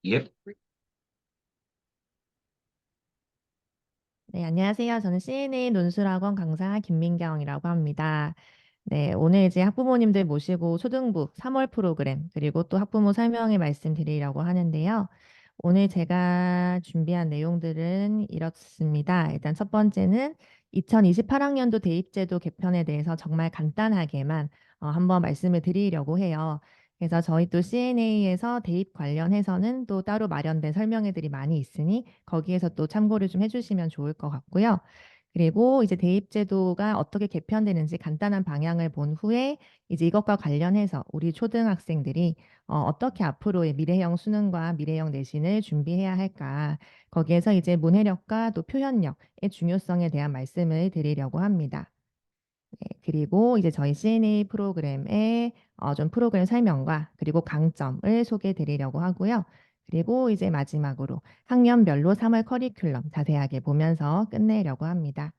예, 네, 안녕하세요. 저는 CNA 논술학원 강사 김민경이라고 합니다. 네, 오늘 이제 학부모님들 모시고 초등부 3월 프로그램, 그리고 또 학부모 설명회 말씀드리려고 하는데요. 오늘 제가 준비한 내용들은 이렇습니다. 일단 첫 번째는 2028학년도 대입제도 개편에 대해서 정말 간단하게만 한번 말씀을 드리려고 해요. 그래서 저희 또 CNA에서 대입 관련해서는 또 따로 마련된 설명회들이 많이 있으니 거기에서 또 참고를 좀 해주시면 좋을 것 같고요. 그리고 이제 대입제도가 어떻게 개편되는지 간단한 방향을 본 후에 이제 이것과 관련해서 우리 초등학생들이 떻게 앞으로의 미래형 수능과 미래형 내신을 준비해야 할까? 거기에서 이제 문해력과 또 표현력의 중요성에 대한 말씀을 드리려고 합니다. 네, 그리고 이제 저희 CNA 프로그램의 좀 프로그램 설명과 그리고 강점을 소개해 드리려고 하고요. 그리고 이제 마지막으로 학년별로 3월 커리큘럼 자세하게 보면서 끝내려고 합니다.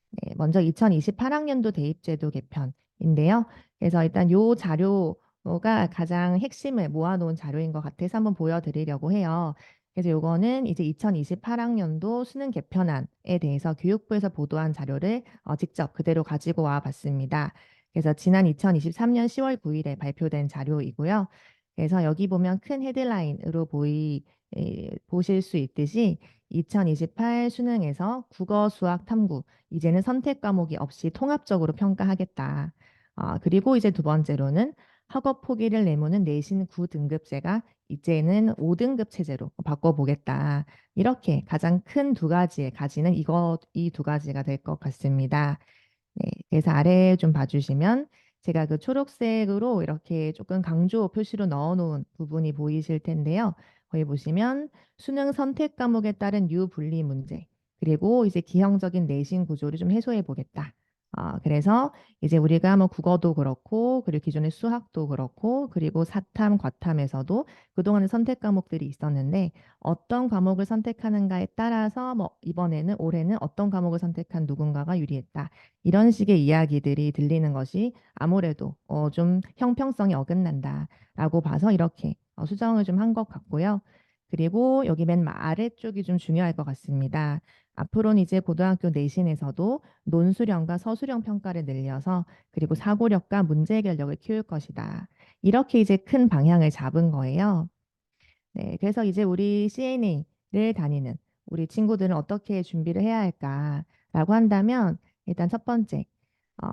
네, 먼저 2028학년도 대입제도 개편인데요. 그래서 일단 요 자료가 가장 핵심을 모아놓은 자료인 것 같아서 한번 보여드리려고 해요. 그래서 요거는 이제 2028학년도 수능 개편안에 대해서 교육부에서 보도한 자료를 직접 그대로 가지고 와 봤습니다. 그래서 지난 2023년 10월 9일에 발표된 자료이고요. 그래서 여기 보면 큰 헤드라인으로 보실 수 있듯이 2028 수능에서 국어, 수학, 탐구 이제는 선택 과목이 없이 통합적으로 평가하겠다. 그리고 이제 두 번째로는 학업 포기를 내모는 내신 9등급제가 이제는 5등급 체제로 바꿔보겠다. 이렇게 가장 큰 두 가지의 가지는 이 두 가지가 될 것 같습니다. 네, 그래서 아래 좀 봐주시면 제가 그 초록색으로 이렇게 조금 강조 표시로 넣어놓은 부분이 보이실 텐데요. 거기 보시면 수능 선택 과목에 따른 유분리 문제, 그리고 이제 기형적인 내신 구조를 좀 해소해 보겠다. 그래서 이제 우리가 뭐 국어도 그렇고, 그리고 기존의 수학도 그렇고, 그리고 사탐, 과탐에서도 그동안의 선택 과목들이 있었는데, 어떤 과목을 선택하는가에 따라서 뭐 이번에는 올해는 어떤 과목을 선택한 누군가가 유리했다. 이런 식의 이야기들이 들리는 것이 아무래도 좀 형평성이 어긋난다라고 봐서 이렇게 수정을 좀 한 것 같고요. 그리고 여기 맨 아래쪽이 좀 중요할 것 같습니다. 앞으로는 이제 고등학교 내신에서도 논술형과 서술형 평가를 늘려서 그리고 사고력과 문제 해결력을 키울 것이다. 이렇게 이제 큰 방향을 잡은 거예요. 네, 그래서 이제 우리 CNA를 다니는 우리 친구들은 어떻게 준비를 해야 할까라고 한다면 일단 첫 번째,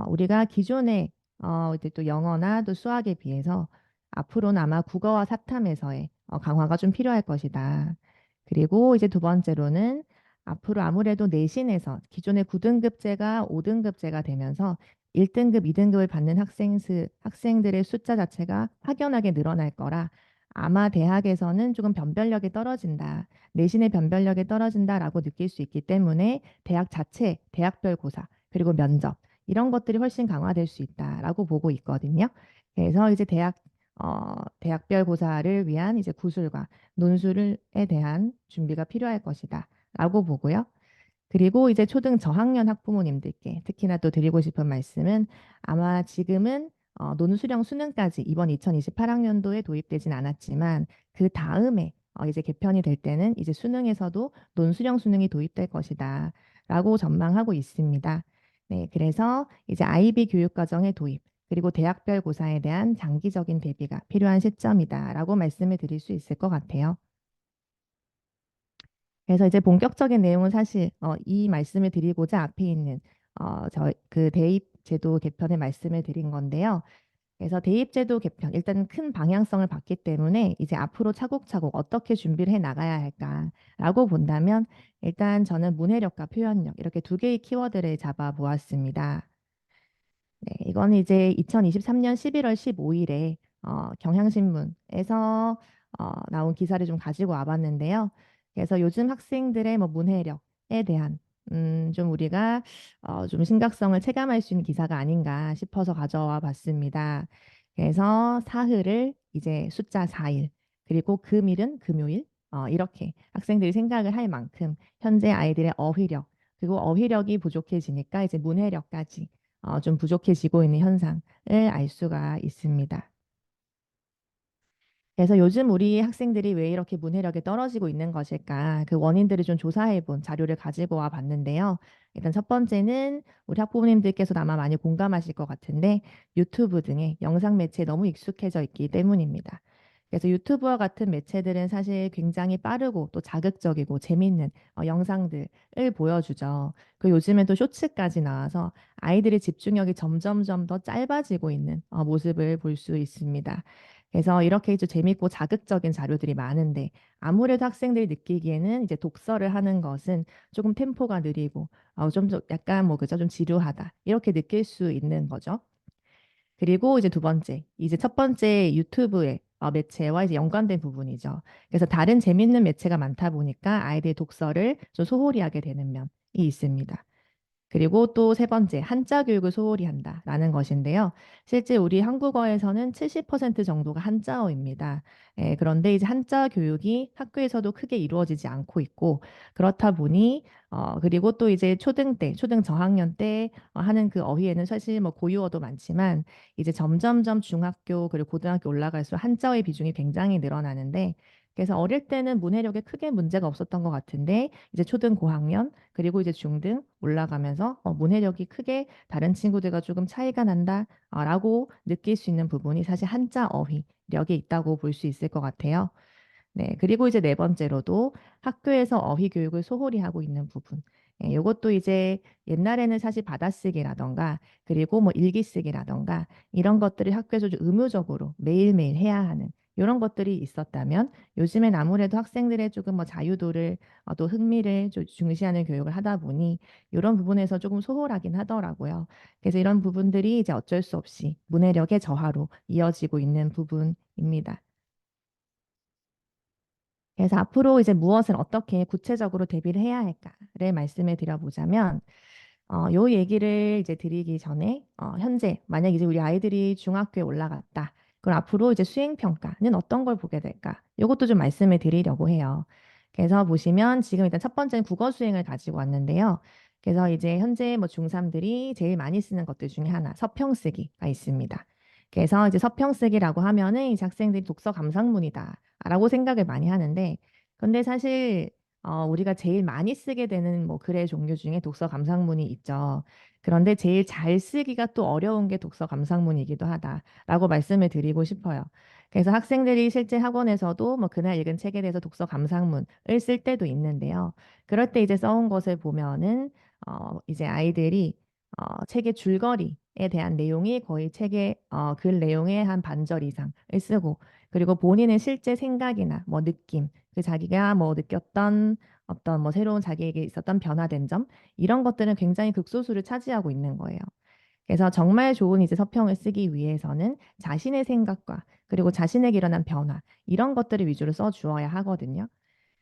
우리가 기존에 이제 또 영어나 또 수학에 비해서 앞으로는 아마 국어와 사탐에서의 강화가 좀 필요할 것이다. 그리고 이제 두 번째로는 앞으로 아무래도 내신에서 기존의 9등급제가 5등급제가 되면서 1등급, 2등급을 받는 학생들의 숫자 자체가 확연하게 늘어날 거라 아마 대학에서는 조금 변별력이 떨어진다. 내신의 변별력이 떨어진다라고 느낄 수 있기 때문에 대학 자체, 대학별 고사, 그리고 면접 이런 것들이 훨씬 강화될 수 있다라고 보고 있거든요. 그래서 이제 대학별 고사를 위한 이제 구술과 논술에 대한 준비가 필요할 것이다라고 보고요. 그리고 이제 초등 저학년 학부모님들께 특히나 또 드리고 싶은 말씀은 아마 지금은 논술형 수능까지 이번 2028학년도에 도입되진 않았지만 그 다음에 이제 개편이 될 때는 이제 수능에서도 논술형 수능이 도입될 것이다 라고 전망하고 있습니다. 네, 그래서 이제 IB 교육과정의 도입 그리고 대학별 고사에 대한 장기적인 대비가 필요한 시점이다라고 말씀을 드릴 수 있을 것 같아요. 그래서 이제 본격적인 내용은 사실 이 말씀을 드리고자 앞에 있는 저 그 대입 제도 개편의 말씀을 드린 건데요. 그래서 대입 제도 개편 일단 큰 방향성을 봤기 때문에 이제 앞으로 차곡차곡 어떻게 준비를 해 나가야 할까라고 본다면 일단 저는 문해력과 표현력 이렇게 두 개의 키워드를 잡아 보았습니다. 네, 이거는 이제 2023년 11월 15일에 경향신문에서 나온 기사를 좀 가지고 와봤는데요. 그래서 요즘 학생들의 뭐 문해력에 대한 좀 우리가 좀 심각성을 체감할 수 있는 기사가 아닌가 싶어서 가져와 봤습니다. 그래서 사흘을 이제 숫자 4일 그리고 금일은 금요일 이렇게 학생들이 생각을 할 만큼 현재 아이들의 어휘력 그리고 어휘력이 부족해지니까 이제 문해력까지 좀 부족해지고 있는 현상을 알 수가 있습니다. 그래서 요즘 우리 학생들이 왜 이렇게 문해력이 떨어지고 있는 것일까? 그 원인들을 좀 조사해 본 자료를 가지고 와 봤는데요. 일단 첫 번째는 우리 학부모님들께서도 아마 많이 공감하실 것 같은데 유튜브 등의 영상 매체에 너무 익숙해져 있기 때문입니다. 그래서 유튜브와 같은 매체들은 사실 굉장히 빠르고 또 자극적이고 재밌는 영상들을 보여주죠. 그 요즘엔 또 쇼츠까지 나와서 아이들의 집중력이 점점점 더 짧아지고 있는 모습을 볼 수 있습니다. 그래서 이렇게 좀 재밌고 자극적인 자료들이 많은데 아무래도 학생들이 느끼기에는 이제 독서를 하는 것은 조금 템포가 느리고 좀 약간 뭐 그죠? 좀 지루하다. 이렇게 느낄 수 있는 거죠. 그리고 이제 두 번째, 이제 첫 번째 유튜브의 매체와 이제 연관된 부분이죠. 그래서 다른 재밌는 매체가 많다 보니까 아이들의 독서를 좀 소홀히 하게 되는 면이 있습니다. 그리고 또 세 번째, 한자 교육을 소홀히 한다라는 것인데요. 실제 우리 한국어에서는 70% 정도가 한자어입니다. 그런데 이제 한자 교육이 학교에서도 크게 이루어지지 않고 있고, 그렇다 보니, 그리고 또 이제 초등 때, 초등 저학년 때 하는 그 어휘에는 사실 뭐 고유어도 많지만, 이제 점점점 중학교 그리고 고등학교 올라갈수록 한자어의 비중이 굉장히 늘어나는데, 그래서 어릴 때는 문해력에 크게 문제가 없었던 것 같은데, 이제 초등 고학년, 그리고 이제 중등 올라가면서 문해력이 크게 다른 친구들과 조금 차이가 난다라고 느낄 수 있는 부분이 사실 한자 어휘력에 있다고 볼 수 있을 것 같아요. 네, 그리고 이제 네 번째로도 학교에서 어휘 교육을 소홀히 하고 있는 부분. 이것도 이제 옛날에는 사실 받아쓰기라던가 그리고 뭐 일기쓰기라던가 이런 것들을 학교에서 좀 의무적으로 매일매일 해야 하는 이런 것들이 있었다면 요즘엔 아무래도 학생들의 조금 뭐 자유도를 또 흥미를 좀 중시하는 교육을 하다 보니 이런 부분에서 조금 소홀하긴 하더라고요. 그래서 이런 부분들이 이제 어쩔 수 없이 문해력의 저하로 이어지고 있는 부분입니다. 그래서 앞으로 이제 무엇을 어떻게 구체적으로 대비를 해야 할까를 말씀을 드려보자면, 요 얘기를 이제 드리기 전에, 현재, 만약 이제 우리 아이들이 중학교에 올라갔다. 그럼 앞으로 이제 수행평가는 어떤 걸 보게 될까? 요것도 좀 말씀을 드리려고 해요. 그래서 보시면 지금 일단 첫 번째는 국어 수행을 가지고 왔는데요. 그래서 이제 현재 뭐 중3들이 제일 많이 쓰는 것들 중에 하나, 서평쓰기가 있습니다. 그래서 이제 서평쓰기라고 하면은 이제 학생들이 독서 감상문이다. 라고 생각을 많이 하는데, 근데 사실 우리가 제일 많이 쓰게 되는 뭐 글의 종류 중에 독서 감상문이 있죠. 그런데 제일 잘 쓰기가 또 어려운 게 독서 감상문이기도 하다라고 말씀을 드리고 싶어요. 그래서 학생들이 실제 학원에서도 뭐 그날 읽은 책에 대해서 독서 감상문을 쓸 때도 있는데요. 그럴 때 이제 써온 것을 보면은 이제 아이들이 책의 줄거리에 대한 내용이 거의 책의 글 내용의 한 반절 이상을 쓰고 그리고 본인의 실제 생각이나 뭐 느낌, 그 자기가 뭐 느꼈던 어떤 뭐 새로운 자기에게 있었던 변화된 점, 이런 것들은 굉장히 극소수를 차지하고 있는 거예요. 그래서 정말 좋은 이제 서평을 쓰기 위해서는 자신의 생각과 그리고 자신에게 일어난 변화, 이런 것들을 위주로 써 주어야 하거든요.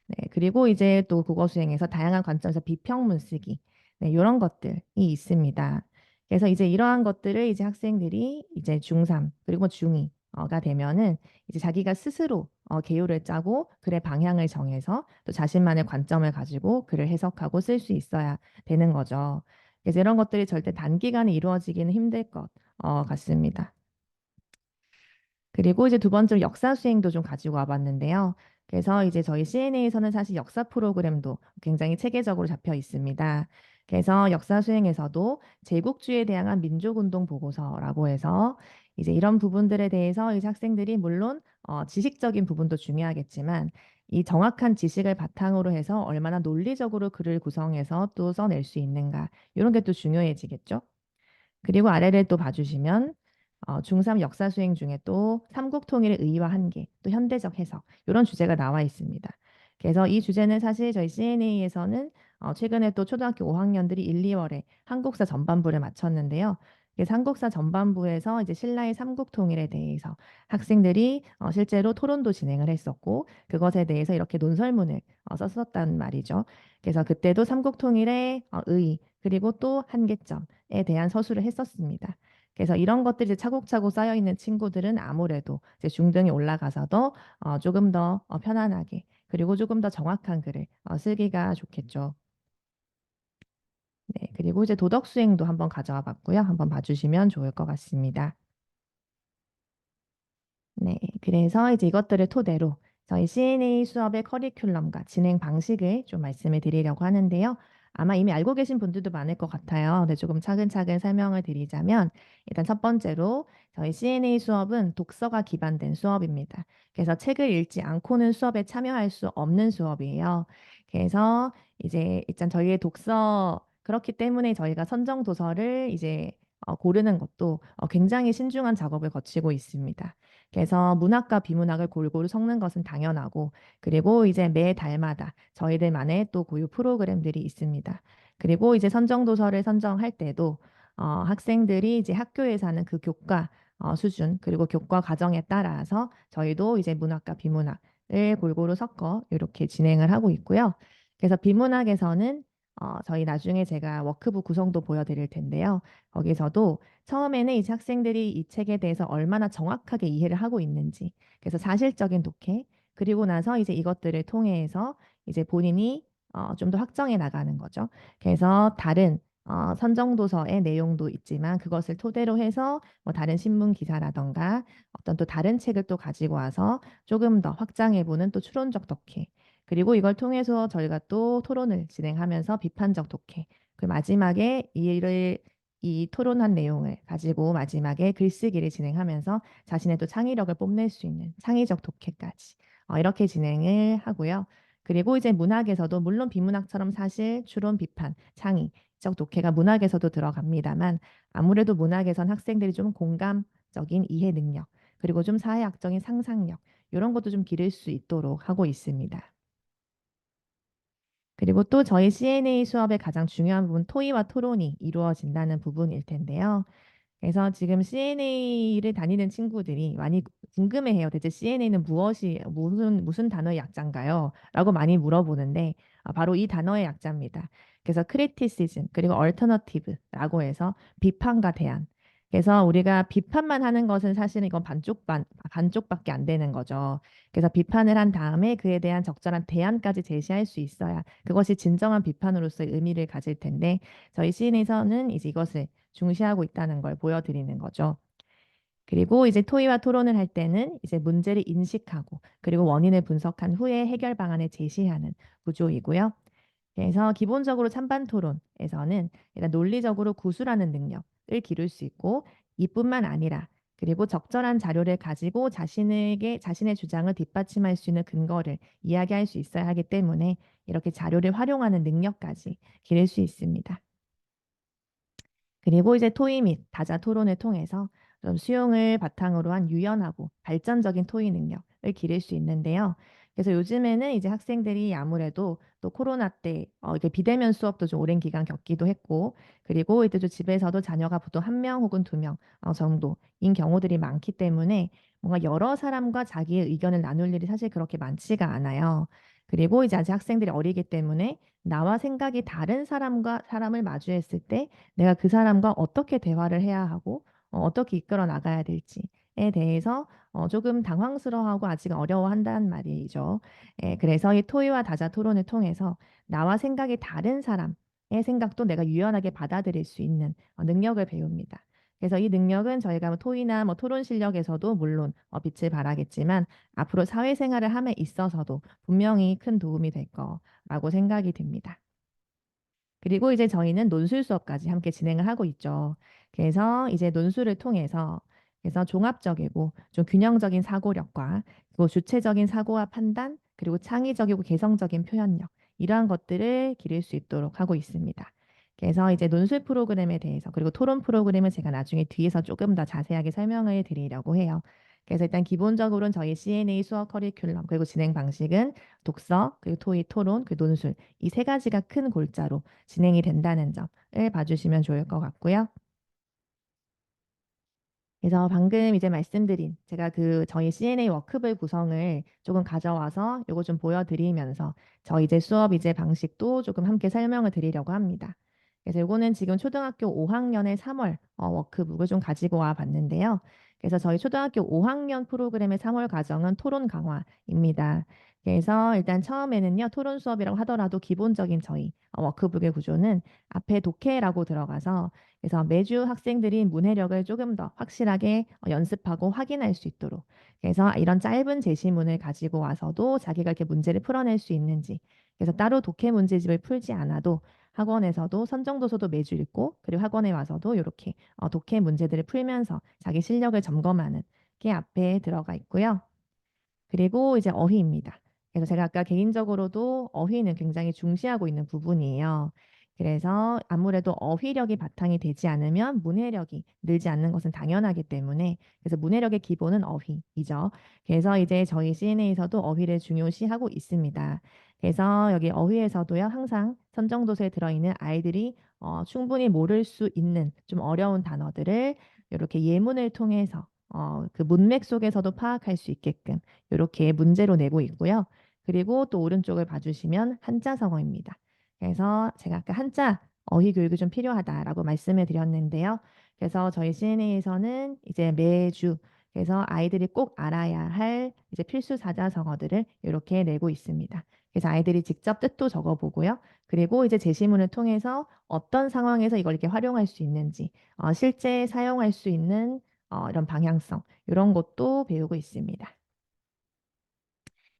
네, 그리고 이제 또 국어 수행에서 다양한 관점에서 비평문 쓰기, 네, 이런 것들이 있습니다. 그래서 이제 이러한 것들을 이제 학생들이 이제 중3 그리고 중2가 되면은 이제 자기가 스스로 개요를 짜고 글의 방향을 정해서 또 자신만의 관점을 가지고 글을 해석하고 쓸 수 있어야 되는 거죠. 그래서 이런 것들이 절대 단기간에 이루어지기는 힘들 것 같습니다. 그리고 이제 두 번째로 역사 수행도 좀 가지고 와봤는데요. 그래서 이제 저희 CNA에서는 사실 역사 프로그램도 굉장히 체계적으로 잡혀 있습니다. 그래서 역사 수행에서도 제국주의에 대한 민족운동 보고서라고 해서 이제 이런 부분들에 대해서 이제 학생들이 물론 지식적인 부분도 중요하겠지만 이 정확한 지식을 바탕으로 해서 얼마나 논리적으로 글을 구성해서 또 써낼 수 있는가 이런 게 또 중요해지겠죠. 그리고 아래를 또 봐주시면 중3 역사 수행 중에 또 삼국 통일의 의의와 한계, 또 현대적 해석 이런 주제가 나와 있습니다. 그래서 이 주제는 사실 저희 CNA에서는 최근에 또 초등학교 5학년들이 1, 2월에 한국사 전반부를 마쳤는데요. 그래서 한국사 전반부에서 이제 신라의 삼국 통일에 대해서 학생들이 실제로 토론도 진행을 했었고 그것에 대해서 이렇게 논설문을 썼었단 말이죠. 그래서 그때도 삼국 통일의 의의 그리고 또 한계점에 대한 서술을 했었습니다. 그래서 이런 것들이 이제 차곡차곡 쌓여 있는 친구들은 아무래도 이제 중등에 올라가서도 조금 더 편안하게 그리고 조금 더 정확한 글을 쓰기가 좋겠죠. 네, 그리고 이제 도덕 수행도 한번 가져와 봤고요. 한번 봐주시면 좋을 것 같습니다. 네, 그래서 이제 이것들을 토대로 저희 CNA 수업의 커리큘럼과 진행 방식을 좀 말씀을 드리려고 하는데요. 아마 이미 알고 계신 분들도 많을 것 같아요. 근데 조금 차근차근 설명을 드리자면 일단 첫 번째로 저희 CNA 수업은 독서가 기반된 수업입니다. 그래서 책을 읽지 않고는 수업에 참여할 수 없는 수업이에요. 그래서 이제 일단 저희의 독서 그렇기 때문에 저희가 선정 도서를 이제 고르는 것도 굉장히 신중한 작업을 거치고 있습니다. 그래서 문학과 비문학을 골고루 섞는 것은 당연하고, 그리고 이제 매 달마다 저희들만의 또 고유 프로그램들이 있습니다. 그리고 이제 선정 도서를 선정할 때도 학생들이 이제 학교에서 하는 그 교과 수준 그리고 교과 과정에 따라서 저희도 이제 문학과 비문학을 골고루 섞어 이렇게 진행을 하고 있고요. 그래서 비문학에서는 저희 나중에 제가 워크북 구성도 보여드릴 텐데요. 거기서도 처음에는 이제 학생들이 이 책에 대해서 얼마나 정확하게 이해를 하고 있는지, 그래서 사실적인 독해, 그리고 나서 이제 이것들을 통해서 이제 본인이 좀 더 확정해 나가는 거죠. 그래서 다른 선정도서의 내용도 있지만 그것을 토대로 해서 뭐 다른 신문 기사라던가 어떤 또 다른 책을 또 가지고 와서 조금 더 확장해보는 또 추론적 독해, 그리고 이걸 통해서 저희가 또 토론을 진행하면서 비판적 독해, 그 마지막에 이 토론한 내용을 가지고 마지막에 글쓰기를 진행하면서 자신의 또 창의력을 뽐낼 수 있는 창의적 독해까지 이렇게 진행을 하고요. 그리고 이제 문학에서도 물론 비문학처럼 사실 추론, 비판, 창의적 독해가 문학에서도 들어갑니다만 아무래도 문학에선 학생들이 좀 공감적인 이해 능력 그리고 좀 사회학적인 상상력 이런 것도 좀 기를 수 있도록 하고 있습니다. 그리고 또 저희 CNA 수업의 가장 중요한 부분 토의와 토론이 이루어진다는 부분일 텐데요. 그래서 지금 CNA를 다니는 친구들이 많이 궁금해해요. 대체 CNA는 무슨 단어의 약자인가요? 라고 많이 물어보는데 바로 이 단어의 약자입니다. 그래서 크리티시즘 그리고 얼터너티브라고 해서 비판과 대안. 그래서 우리가 비판만 하는 것은 사실은 이건 반쪽밖에 안 되는 거죠. 그래서 비판을 한 다음에 그에 대한 적절한 대안까지 제시할 수 있어야 그것이 진정한 비판으로서의 의미를 가질 텐데 저희 CN에서는 이제 이것을 중시하고 있다는 걸 보여드리는 거죠. 그리고 이제 토의와 토론을 할 때는 이제 문제를 인식하고 그리고 원인을 분석한 후에 해결 방안을 제시하는 구조이고요. 그래서 기본적으로 찬반 토론에서는 일단 논리적으로 구술하는 능력을 기를 수 있고 이뿐만 아니라 그리고 적절한 자료를 가지고 자신의 주장을 뒷받침할 수 있는 근거를 이야기할 수 있어야 하기 때문에 이렇게 자료를 활용하는 능력까지 기를 수 있습니다. 그리고 이제 토의 및 다자 토론을 통해서 좀 수용을 바탕으로 한 유연하고 발전적인 토의 능력을 기를 수 있는데요. 그래서 요즘에는 이제 학생들이 아무래도 또 코로나 때 이게 비대면 수업도 좀 오랜 기간 겪기도 했고, 그리고 이때 좀 집에서도 자녀가 보통 한 명 혹은 두 명 정도인 경우들이 많기 때문에 뭔가 여러 사람과 자기의 의견을 나눌 일이 사실 그렇게 많지가 않아요. 그리고 이제 아직 학생들이 어리기 때문에 나와 생각이 다른 사람을 마주했을 때 내가 그 사람과 어떻게 대화를 해야 하고 떻게 이끌어 나가야 될지에 대해서 조금 당황스러워하고 아직 어려워한다는 말이죠. 그래서 이 토의와 다자 토론을 통해서 나와 생각이 다른 사람의 생각도 내가 유연하게 받아들일 수 있는 능력을 배웁니다. 그래서 이 능력은 저희가 뭐 토의나 뭐 토론 실력에서도 물론 빛을 발하겠지만 앞으로 사회생활을 함에 있어서도 분명히 큰 도움이 될 거라고 생각이 듭니다. 그리고 이제 저희는 논술 수업까지 함께 진행을 하고 있죠. 그래서 이제 논술을 통해서 그래서 종합적이고 좀 균형적인 사고력과 그리고 주체적인 사고와 판단 그리고 창의적이고 개성적인 표현력 이러한 것들을 기를 수 있도록 하고 있습니다. 그래서 이제 논술 프로그램에 대해서 그리고 토론 프로그램은 제가 나중에 뒤에서 조금 더 자세하게 설명을 드리려고 해요. 그래서 일단 기본적으로는 저희 CNA 수업 커리큘럼 그리고 진행 방식은 독서 그리고 토의 토론 그 논술 이 세 가지가 큰 골자로 진행이 된다는 점을 봐주시면 좋을 것 같고요. 그래서 방금 이제 말씀드린 제가 그 저희 CNA 워크북 구성을 조금 가져와서 요거 좀 보여드리면서 저 이제 수업 이제 방식도 조금 함께 설명을 드리려고 합니다. 그래서 요거는 지금 초등학교 5학년의 3월 워크북을 좀 가지고 와 봤는데요. 그래서 저희 초등학교 5학년 프로그램의 3월 과정은 토론 강화입니다. 그래서 일단 처음에는요, 토론 수업이라고 하더라도 기본적인 저희 워크북의 구조는 앞에 독해라고 들어가서 그래서 매주 학생들이 문해력을 조금 더 확실하게 연습하고 확인할 수 있도록 그래서 이런 짧은 제시문을 가지고 와서도 자기가 이렇게 문제를 풀어낼 수 있는지 그래서 따로 독해 문제집을 풀지 않아도 학원에서도 선정도서도 매주 읽고 그리고 학원에 와서도 이렇게 독해 문제들을 풀면서 자기 실력을 점검하는 게 앞에 들어가 있고요. 그리고 이제 어휘입니다. 그래서 제가 아까 개인적으로도 어휘는 굉장히 중시하고 있는 부분이에요. 그래서 아무래도 어휘력이 바탕이 되지 않으면 문해력이 늘지 않는 것은 당연하기 때문에 그래서 문해력의 기본은 어휘이죠. 그래서 이제 저희 CNA에서도 어휘를 중요시하고 있습니다. 그래서 여기 어휘에서도요 항상 선정도서에 들어있는 아이들이 충분히 모를 수 있는 좀 어려운 단어들을 이렇게 예문을 통해서 그 문맥 속에서도 파악할 수 있게끔 이렇게 문제로 내고 있고요. 그리고 또 오른쪽을 봐주시면 한자성어입니다. 그래서 제가 아까 한자 어휘 교육이 좀 필요하다라고 말씀을 드렸는데요. 그래서 저희 CNA에서는 이제 매주 그래서 아이들이 꼭 알아야 할 이제 필수 사자성어들을 이렇게 내고 있습니다. 그래서 아이들이 직접 뜻도 적어보고요. 그리고 이제 제시문을 통해서 어떤 상황에서 이걸 이렇게 활용할 수 있는지, 실제 사용할 수 있는 이런 방향성, 이런 것도 배우고 있습니다.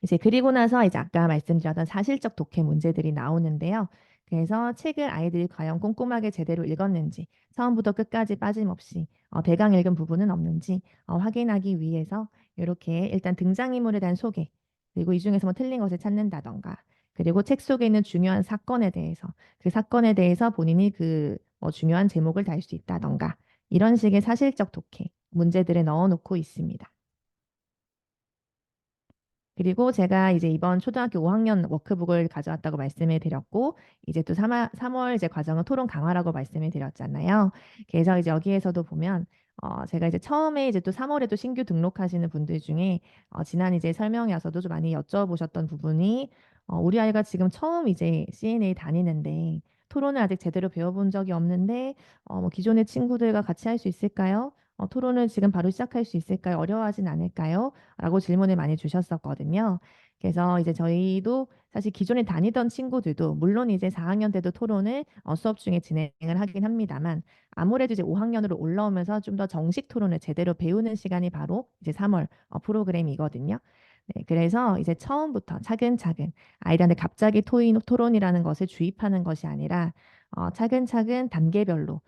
이제 그리고 나서 이제 아까 말씀드렸던 사실적 독해 문제들이 나오는데요. 그래서 책을 아이들이 과연 꼼꼼하게 제대로 읽었는지, 처음부터 끝까지 빠짐없이 대강 읽은 부분은 없는지 확인하기 위해서 이렇게 일단 등장인물에 대한 소개, 그리고 이 중에서 뭐 틀린 것을 찾는다던가, 그리고 책 속에 있는 중요한 사건에 대해서 그 사건에 대해서 본인이 그뭐 중요한 제목을 달 수 있다던가 이런 식의 사실적 독해 문제들을 넣어놓고 있습니다. 그리고 제가 이제 이번 초등학교 5학년 워크북을 가져왔다고 말씀을 드렸고, 이제 또 3월 이제 과정은 토론 강화라고 말씀을 드렸잖아요. 그래서 이제 여기에서도 보면, 제가 이제 처음에 이제 또 3월에도 신규 등록하시는 분들 중에, 지난 이제 설명에서도 좀 많이 여쭤보셨던 부분이, 우리 아이가 지금 처음 이제 CNA 다니는데, 토론을 아직 제대로 배워본 적이 없는데, 뭐 기존의 친구들과 같이 할 수 있을까요? 토론을 지금 바로 시작할 수 있을까요? 어려워하진 않을까요? 라고 질문을 많이 주셨었거든요. 그래서 이제 저희도 사실 기존에 다니던 친구들도 물론 이제 4학년 때도 토론을 수업 중에 진행을 하긴 합니다만 아무래도 이제 5학년으로 올라오면서 좀 더 정식 토론을 제대로 배우는 시간이 바로 이제 3월 프로그램이거든요. 네, 그래서 이제 처음부터 차근차근 아이들한테 갑자기 토론이라는 것을 주입하는 것이 아니라 차근차근 단계별로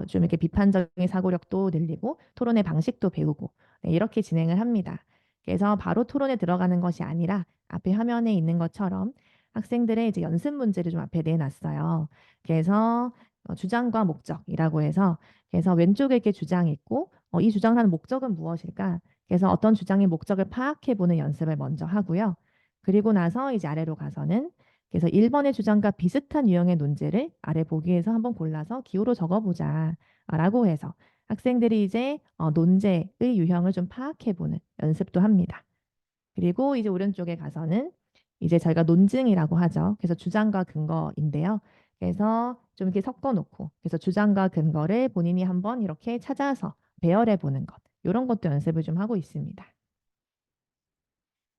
좀 이렇게 비판적인 사고력도 늘리고 토론의 방식도 배우고 네, 이렇게 진행을 합니다. 그래서 바로 토론에 들어가는 것이 아니라 앞에 화면에 있는 것처럼 학생들의 이제 연습 문제를 좀 앞에 내놨어요. 그래서 주장과 목적이라고 해서 그래서 왼쪽에 이렇게 주장이 있고 이 주장을 하는 목적은 무엇일까? 그래서 어떤 주장의 목적을 파악해 보는 연습을 먼저 하고요. 그리고 나서 이제 아래로 가서는 그래서 1번의 주장과 비슷한 유형의 논제를 아래 보기에서 한번 골라서 기호로 적어보자 라고 해서 학생들이 이제 논제의 유형을 좀 파악해 보는 연습도 합니다. 그리고 이제 오른쪽에 가서는 이제 저희가 논증이라고 하죠. 그래서 주장과 근거인데요. 그래서 좀 이렇게 섞어 놓고 그래서 주장과 근거를 본인이 한번 이렇게 찾아서 배열해 보는 것. 이런 것도 연습을 좀 하고 있습니다.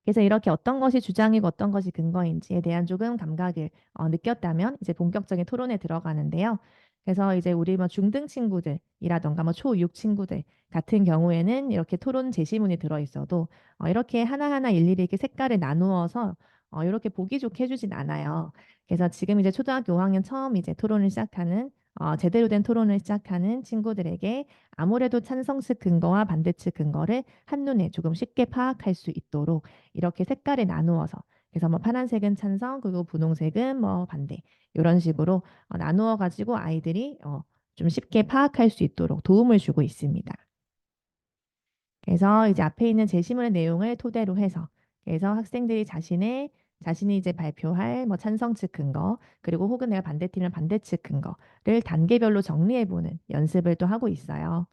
그래서 이렇게 어떤 것이 주장이고 어떤 것이 근거인지에 대한 조금 감각을 느꼈다면 이제 본격적인 토론에 들어가는데요. 그래서 이제 우리 뭐 중등 친구들이라던가 뭐 초6 친구들 같은 경우에는 이렇게 토론 제시문이 들어 있어도 이렇게 하나하나 일일이 이렇게 색깔을 나누어서 이렇게 보기 좋게 해주진 않아요. 그래서 지금 이제 초등학교 5학년 처음 이제 토론을 시작하는 제대로 된 토론을 시작하는 친구들에게 아무래도 찬성측 근거와 반대측 근거를 한눈에 조금 쉽게 파악할 수 있도록 이렇게 색깔을 나누어서 그래서 뭐 파란색은 찬성 그리고 분홍색은 뭐 반대 이런 식으로 나누어 가지고 아이들이 좀 쉽게 파악할 수 있도록 도움을 주고 있습니다. 그래서 이제 앞에 있는 제시문의 내용을 토대로 해서 그래서 학생들이 자신이 이제 발표할 뭐 찬성 측 근거 그리고 혹은 내가 반대팀이면 반대 측 근거를 단계별로 정리해 보는 연습을 또 하고 있어요.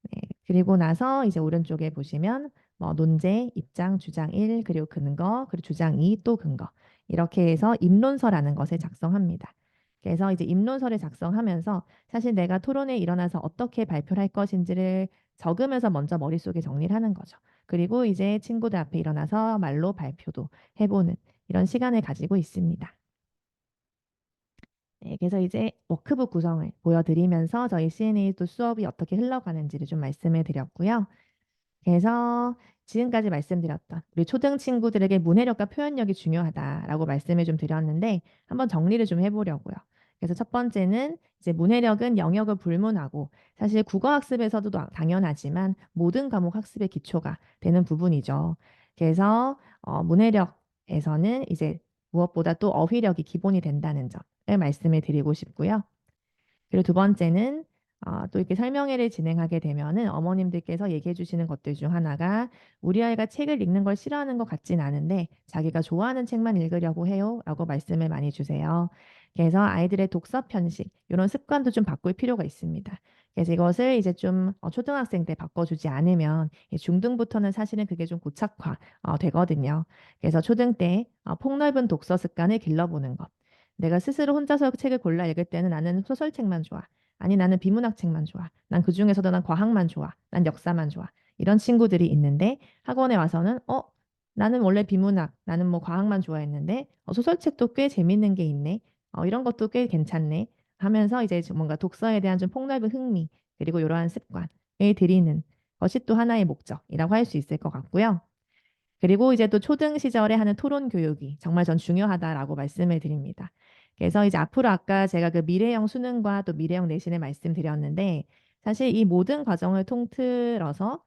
네, 그리고 나서 이제 오른쪽에 보시면 뭐 논제, 입장, 주장 1, 그리고 근거, 그리고 주장 2, 또 근거. 이렇게 해서 입론서라는 것을 작성합니다. 그래서 이제 입론서를 작성하면서 사실 내가 토론에 일어나서 어떻게 발표를 할 것인지를 적으면서 먼저 머릿속에 정리를 하는 거죠. 그리고 이제 친구들 앞에 일어나서 말로 발표도 해보는 이런 시간을 가지고 있습니다. 네, 그래서 이제 워크북 구성을 보여드리면서 저희 CNA도 수업이 어떻게 흘러가는지를 좀 말씀을 드렸고요. 그래서 지금까지 말씀드렸던 우리 초등 친구들에게 문해력과 표현력이 중요하다라고 말씀을 좀 드렸는데 한번 정리를 좀 해보려고요. 그래서 첫 번째는 이제 문해력은 영역을 불문하고 사실 국어학습에서도 당연하지만 모든 과목 학습의 기초가 되는 부분이죠. 그래서 문해력에서는 이제 무엇보다 또 어휘력이 기본이 된다는 점을 말씀을 드리고 싶고요. 그리고 두 번째는 또 이렇게 설명회를 진행하게 되면은 어머님들께서 얘기해 주시는 것들 중 하나가 우리 아이가 책을 읽는 걸 싫어하는 것 같진 않은데 자기가 좋아하는 책만 읽으려고 해요 라고 말씀을 많이 주세요. 그래서 아이들의 독서 편식 이런 습관도 좀 바꿀 필요가 있습니다. 그래서 이것을 이제 좀 초등학생 때 바꿔주지 않으면 중등부터는 사실은 그게 좀 고착화 되거든요. 그래서 초등 때 폭넓은 독서 습관을 길러보는 것. 내가 스스로 혼자서 책을 골라 읽을 때는 나는 소설책만 좋아. 아니, 나는 비문학 책만 좋아. 난 그중에서도 난 과학만 좋아. 난 역사만 좋아. 이런 친구들이 있는데 학원에 와서는 나는 원래 비문학, 나는 뭐 과학만 좋아했는데 소설책도 꽤 재밌는 게 있네. 이런 것도 꽤 괜찮네. 하면서 이제 좀 뭔가 독서에 대한 좀 폭넓은 흥미 그리고 이러한 습관을 들이는 것이 또 하나의 목적이라고 할 수 있을 것 같고요. 그리고 이제 또 초등 시절에 하는 토론 교육이 정말 전 중요하다라고 말씀을 드립니다. 그래서 이제 앞으로 아까 제가 그 미래형 수능과 또 미래형 내신을 말씀드렸는데 사실 이 모든 과정을 통틀어서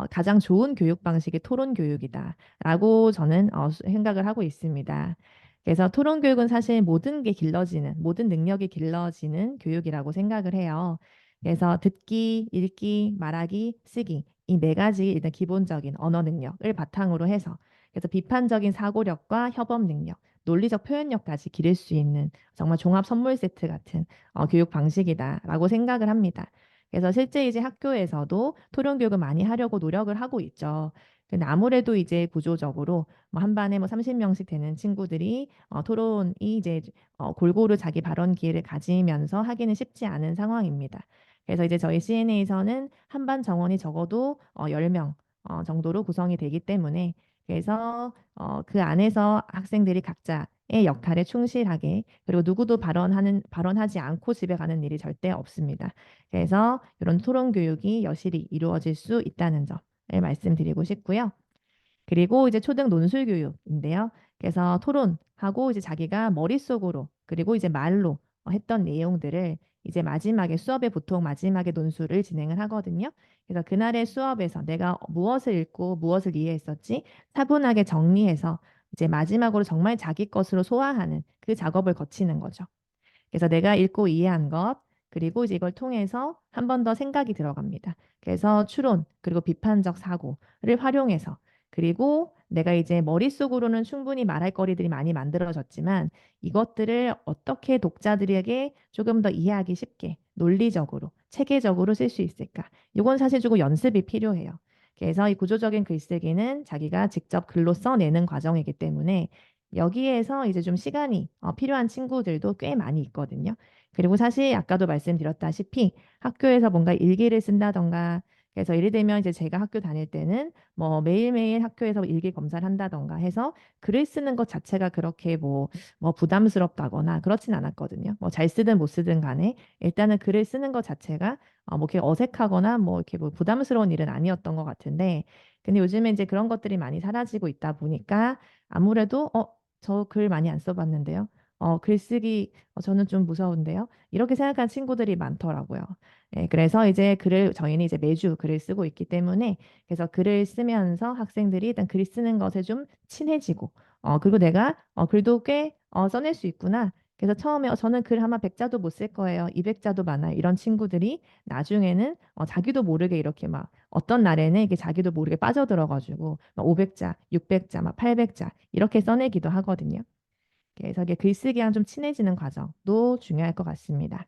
가장 좋은 교육 방식이 토론 교육이다라고 저는 생각을 하고 있습니다. 그래서 토론 교육은 사실 모든 게 길러지는 모든 능력이 길러지는 교육이라고 생각을 해요. 그래서 듣기, 읽기, 말하기, 쓰기 이 네 가지 일단 기본적인 언어 능력을 바탕으로 해서 그래서 비판적인 사고력과 협업 능력, 논리적 표현력까지 기를 수 있는 정말 종합 선물 세트 같은 교육 방식이다라고 생각을 합니다. 그래서 실제 이제 학교에서도 토론 교육을 많이 하려고 노력을 하고 있죠. 근데 아무래도 이제 구조적으로 뭐 한 반에 뭐 30명씩 되는 친구들이 토론이 이제 골고루 자기 발언 기회를 가지면서 하기는 쉽지 않은 상황입니다. 그래서 이제 저희 CNA에서는 한반 정원이 적어도 10명 정도로 구성이 되기 때문에 그래서 그 안에서 학생들이 각자의 역할에 충실하게 그리고 누구도 발언하지 않고 집에 가는 일이 절대 없습니다. 그래서 이런 토론 교육이 여실히 이루어질 수 있다는 점을 말씀드리고 싶고요. 그리고 이제 초등 논술 교육인데요. 그래서 토론하고 이제 자기가 머릿속으로 그리고 이제 말로 했던 내용들을 이제 마지막에 수업에 보통 마지막에 논술을 진행을 하거든요. 그래서 그날의 수업에서 내가 무엇을 읽고 무엇을 이해했었지 차분하게 정리해서 이제 마지막으로 정말 자기 것으로 소화하는 그 작업을 거치는 거죠. 그래서 내가 읽고 이해한 것, 그리고 이제 이걸 통해서 한 번 더 생각이 들어갑니다. 그래서 추론, 그리고 비판적 사고를 활용해서, 그리고 내가 이제 머릿속으로는 충분히 말할 거리들이 많이 만들어졌지만 이것들을 어떻게 독자들에게 조금 더 이해하기 쉽게, 논리적으로, 체계적으로 쓸 수 있을까? 이건 사실 조금 연습이 필요해요. 그래서 이 구조적인 글쓰기는 자기가 직접 글로 써내는 과정이기 때문에 여기에서 이제 좀 시간이 필요한 친구들도 꽤 많이 있거든요. 그리고 사실 아까도 말씀드렸다시피 학교에서 뭔가 일기를 쓴다던가 그래서 예를 들면 이제 제가 학교 다닐 때는 뭐 매일매일 학교에서 일기 검사를 한다던가 해서 글을 쓰는 것 자체가 그렇게 뭐 부담스럽다거나 그렇진 않았거든요. 뭐 잘 쓰든 못 쓰든 간에 일단은 글을 쓰는 것 자체가 뭐 이렇게 어색하거나 뭐 이렇게 뭐 부담스러운 일은 아니었던 것 같은데 근데 요즘에 이제 그런 것들이 많이 사라지고 있다 보니까 아무래도 저 글 많이 안 써봤는데요. 글쓰기 저는 좀 무서운데요. 이렇게 생각하는 친구들이 많더라고요. 예, 그래서 이제 저희는 이제 매주 글을 쓰고 있기 때문에 그래서 글을 쓰면서 학생들이 일단 글 쓰는 것에 좀 친해지고 그리고 내가 글도 꽤 써낼 수 있구나. 그래서 처음에 저는 글 아마 100자도 못 쓸 거예요. 200자도 많아요. 이런 친구들이 나중에는 자기도 모르게 이렇게 막 어떤 날에는 이게 자기도 모르게 빠져들어가지고 막 500자, 600자, 막 800자 이렇게 써내기도 하거든요. 그래서 이게 글쓰기랑 좀 친해지는 과정도 중요할 것 같습니다.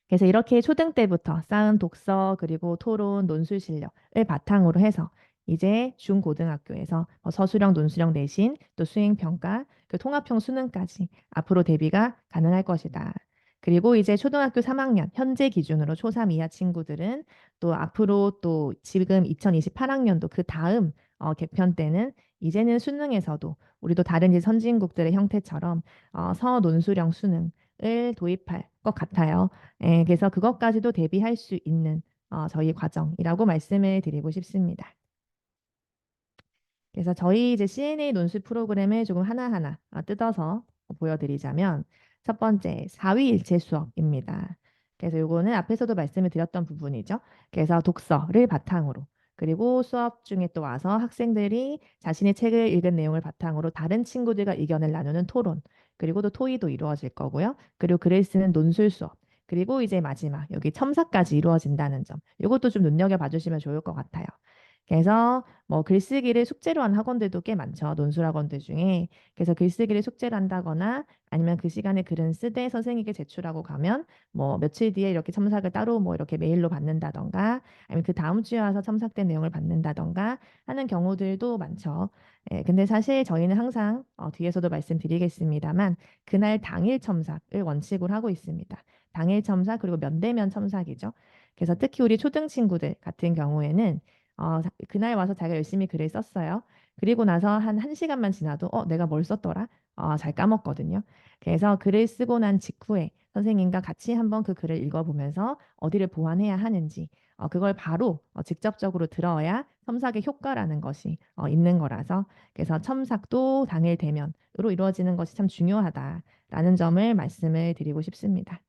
그래서 이렇게 초등 때부터 쌓은 독서 그리고 토론, 논술 실력을 바탕으로 해서 이제 중고등학교에서 서술형, 논술형 내신, 또 수행평가, 그 통합형 수능까지 앞으로 대비가 가능할 것이다. 그리고 이제 초등학교 3학년, 현재 기준으로 초3 이하 친구들은 또 앞으로 또 지금 2028학년도 그 다음 개편 때는 이제는 수능에서도 우리도 다른 이제 선진국들의 형태처럼 서논술형 수능을 도입할 것 같아요. 예, 그래서 그것까지도 대비할 수 있는 저희 과정이라고 말씀을 드리고 싶습니다. 그래서 저희 이제 CNA 논술 프로그램을 조금 하나하나 뜯어서 보여드리자면 첫 번째 사위일체 수업입니다. 그래서 요거는 앞에서도 말씀을 드렸던 부분이죠. 그래서 독서를 바탕으로 그리고 수업 중에 또 와서 학생들이 자신의 책을 읽은 내용을 바탕으로 다른 친구들과 의견을 나누는 토론 그리고 또 토의도 이루어질 거고요. 그리고 글을 쓰는 논술 수업 그리고 이제 마지막 여기 첨삭까지 이루어진다는 점 이것도 좀 눈여겨봐 주시면 좋을 것 같아요. 그래서 뭐 글쓰기를 숙제로 하는 학원들도 꽤 많죠. 논술 학원들 중에. 그래서 글쓰기를 숙제로 한다거나 아니면 그 시간에 글은 쓰되 선생님께 제출하고 가면 뭐 며칠 뒤에 이렇게 첨삭을 따로 뭐 이렇게 메일로 받는다던가 아니면 그 다음 주에 와서 첨삭된 내용을 받는다던가 하는 경우들도 많죠. 예, 근데 사실 저희는 항상 뒤에서도 말씀드리겠습니다만 그날 당일 첨삭을 원칙으로 하고 있습니다. 당일 첨삭 그리고 면대면 첨삭이죠. 그래서 특히 우리 초등 친구들 같은 경우에는 그날 와서 자기가 열심히 글을 썼어요. 그리고 나서 한 1시간만 지나도 내가 뭘 썼더라? 잘 까먹거든요. 그래서 글을 쓰고 난 직후에 선생님과 같이 한번 그 글을 읽어보면서 어디를 보완해야 하는지 그걸 바로 직접적으로 들어야 첨삭의 효과라는 것이 있는 거라서 그래서 첨삭도 당일 대면으로 이루어지는 것이 참 중요하다라는 점을 말씀을 드리고 싶습니다.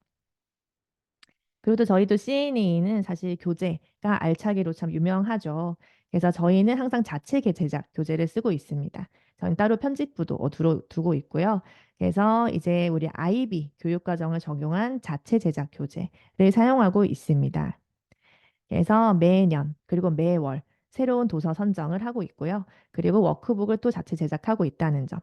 그리고 또 저희도 CNA는 사실 교재가 알차기로 참 유명하죠. 그래서 저희는 항상 자체 제작 교재를 쓰고 있습니다. 저희는 따로 편집부도 두고 있고요. 그래서 이제 우리 IB 교육과정을 적용한 자체 제작 교재를 사용하고 있습니다. 그래서 매년 그리고 매월 새로운 도서 선정을 하고 있고요. 그리고 워크북을 또 자체 제작하고 있다는 점.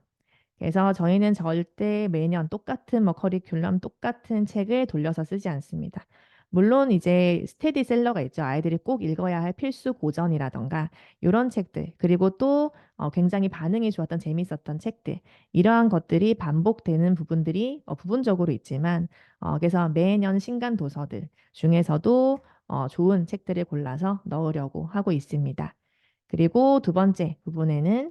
그래서 저희는 절대 매년 똑같은 뭐 커리큘럼 똑같은 책을 돌려서 쓰지 않습니다. 물론 이제 스테디셀러가 있죠. 아이들이 꼭 읽어야 할 필수 고전이라던가 이런 책들 그리고 또 굉장히 반응이 좋았던 재미있었던 책들 이러한 것들이 반복되는 부분들이 부분적으로 있지만 그래서 매년 신간 도서들 중에서도 좋은 책들을 골라서 넣으려고 하고 있습니다. 그리고 두 번째 부분에는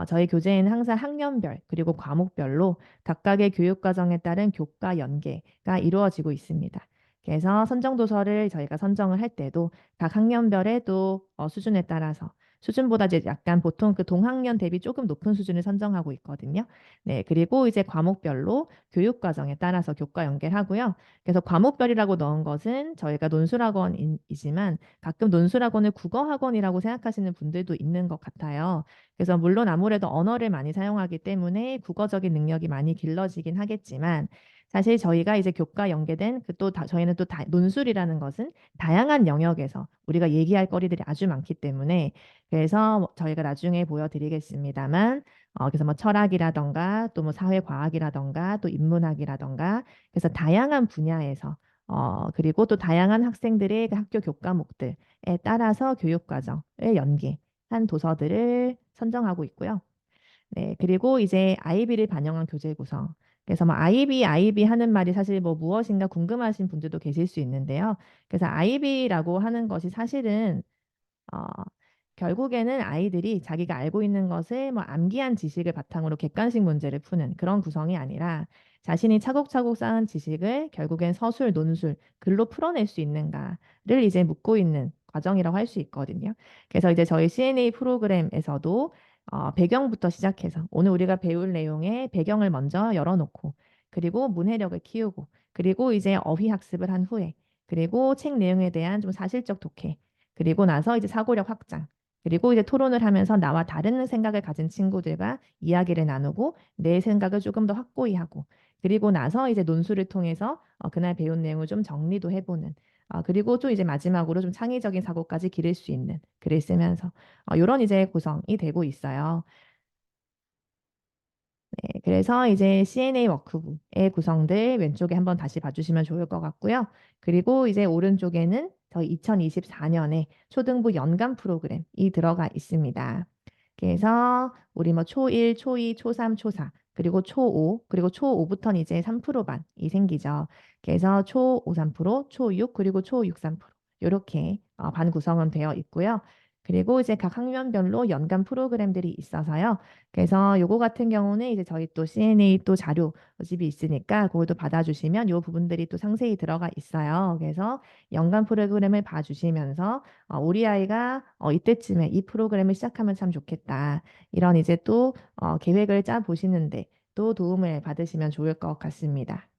저희 교재에는 항상 학년별 그리고 과목별로 각각의 교육과정에 따른 교과 연계가 이루어지고 있습니다. 그래서 선정도서를 저희가 선정을 할 때도 각 학년별의 또 수준에 따라서 수준보다 이제 약간 보통 그 동학년 대비 조금 높은 수준을 선정하고 있거든요. 네, 그리고 이제 과목별로 교육과정에 따라서 교과 연계를 하고요. 그래서 과목별이라고 넣은 것은 저희가 논술학원이지만 가끔 논술학원을 국어학원이라고 생각하시는 분들도 있는 것 같아요. 그래서 물론 아무래도 언어를 많이 사용하기 때문에 국어적인 능력이 많이 길러지긴 하겠지만 사실 저희가 이제 교과 연계된 저희는 또 논술이라는 것은 다양한 영역에서 우리가 얘기할 거리들이 아주 많기 때문에 그래서 저희가 나중에 보여드리겠습니다만 그래서 뭐 철학이라던가 또 뭐 사회과학이라던가 또 인문학이라던가 그래서 다양한 분야에서 그리고 또 다양한 학생들의 그 학교 교과목들에 따라서 교육과정을 연계한 도서들을 선정하고 있고요. 네, 그리고 이제 아이비를 반영한 교재 구성. 그래서 뭐 아이비 하는 말이 사실 뭐 무엇인가 궁금하신 분들도 계실 수 있는데요. 그래서 아이비라고 하는 것이 사실은 어, 결국에는 아이들이 자기가 알고 있는 것을 뭐 암기한 지식을 바탕으로 객관식 문제를 푸는 그런 구성이 아니라 자신이 차곡차곡 쌓은 지식을 결국엔 서술, 논술, 글로 풀어낼 수 있는가를 이제 묻고 있는 과정이라고 할 수 있거든요. 그래서 이제 저희 CNA 프로그램에서도 배경부터 시작해서 오늘 우리가 배울 내용의 배경을 먼저 열어놓고 그리고 문해력을 키우고 그리고 이제 어휘 학습을 한 후에 그리고 책 내용에 대한 좀 사실적 독해 그리고 나서 이제 사고력 확장. 그리고 이제 토론을 하면서 나와 다른 생각을 가진 친구들과 이야기를 나누고 내 생각을 조금 더 확고히 하고 그리고 나서 이제 논술을 통해서 그날 배운 내용을 좀 정리도 해보는 그리고 또 이제 마지막으로 좀 창의적인 사고까지 기를 수 있는 글을 쓰면서 이런 이제 구성이 되고 있어요. 네, 그래서 이제 CNA 워크북의 구성들 왼쪽에 한번 다시 봐주시면 좋을 것 같고요. 그리고 이제 오른쪽에는 저희 2024년에 초등부 연간 프로그램이 들어가 있습니다. 그래서 우리 뭐 초1, 초2, 초3, 초4 그리고 초5, 그리고 초5부터는 이제 3%반이 생기죠. 그래서 초5 3%, 초6, 그리고 초6 3%. 이렇게 반 구성은 되어 있고요. 그리고 이제 각 학년별로 연간 프로그램들이 있어서요. 그래서 요거 같은 경우는 이제 저희 또 CNA 또 자료집이 있으니까 그것도 받아주시면 요 부분들이 또 상세히 들어가 있어요. 그래서 연간 프로그램을 봐주시면서 우리 아이가 이때쯤에 이 프로그램을 시작하면 참 좋겠다. 이런 이제 또 계획을 짜 보시는데 또 도움을 받으시면 좋을 것 같습니다.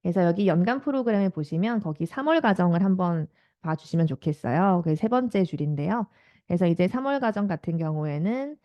그래서 여기 연간 프로그램을 보시면 거기 3월 과정을 한번 봐주시면 좋겠어요. 그게 세 번째 줄인데요. 그래서 이제 3월 과정 같은 경우에는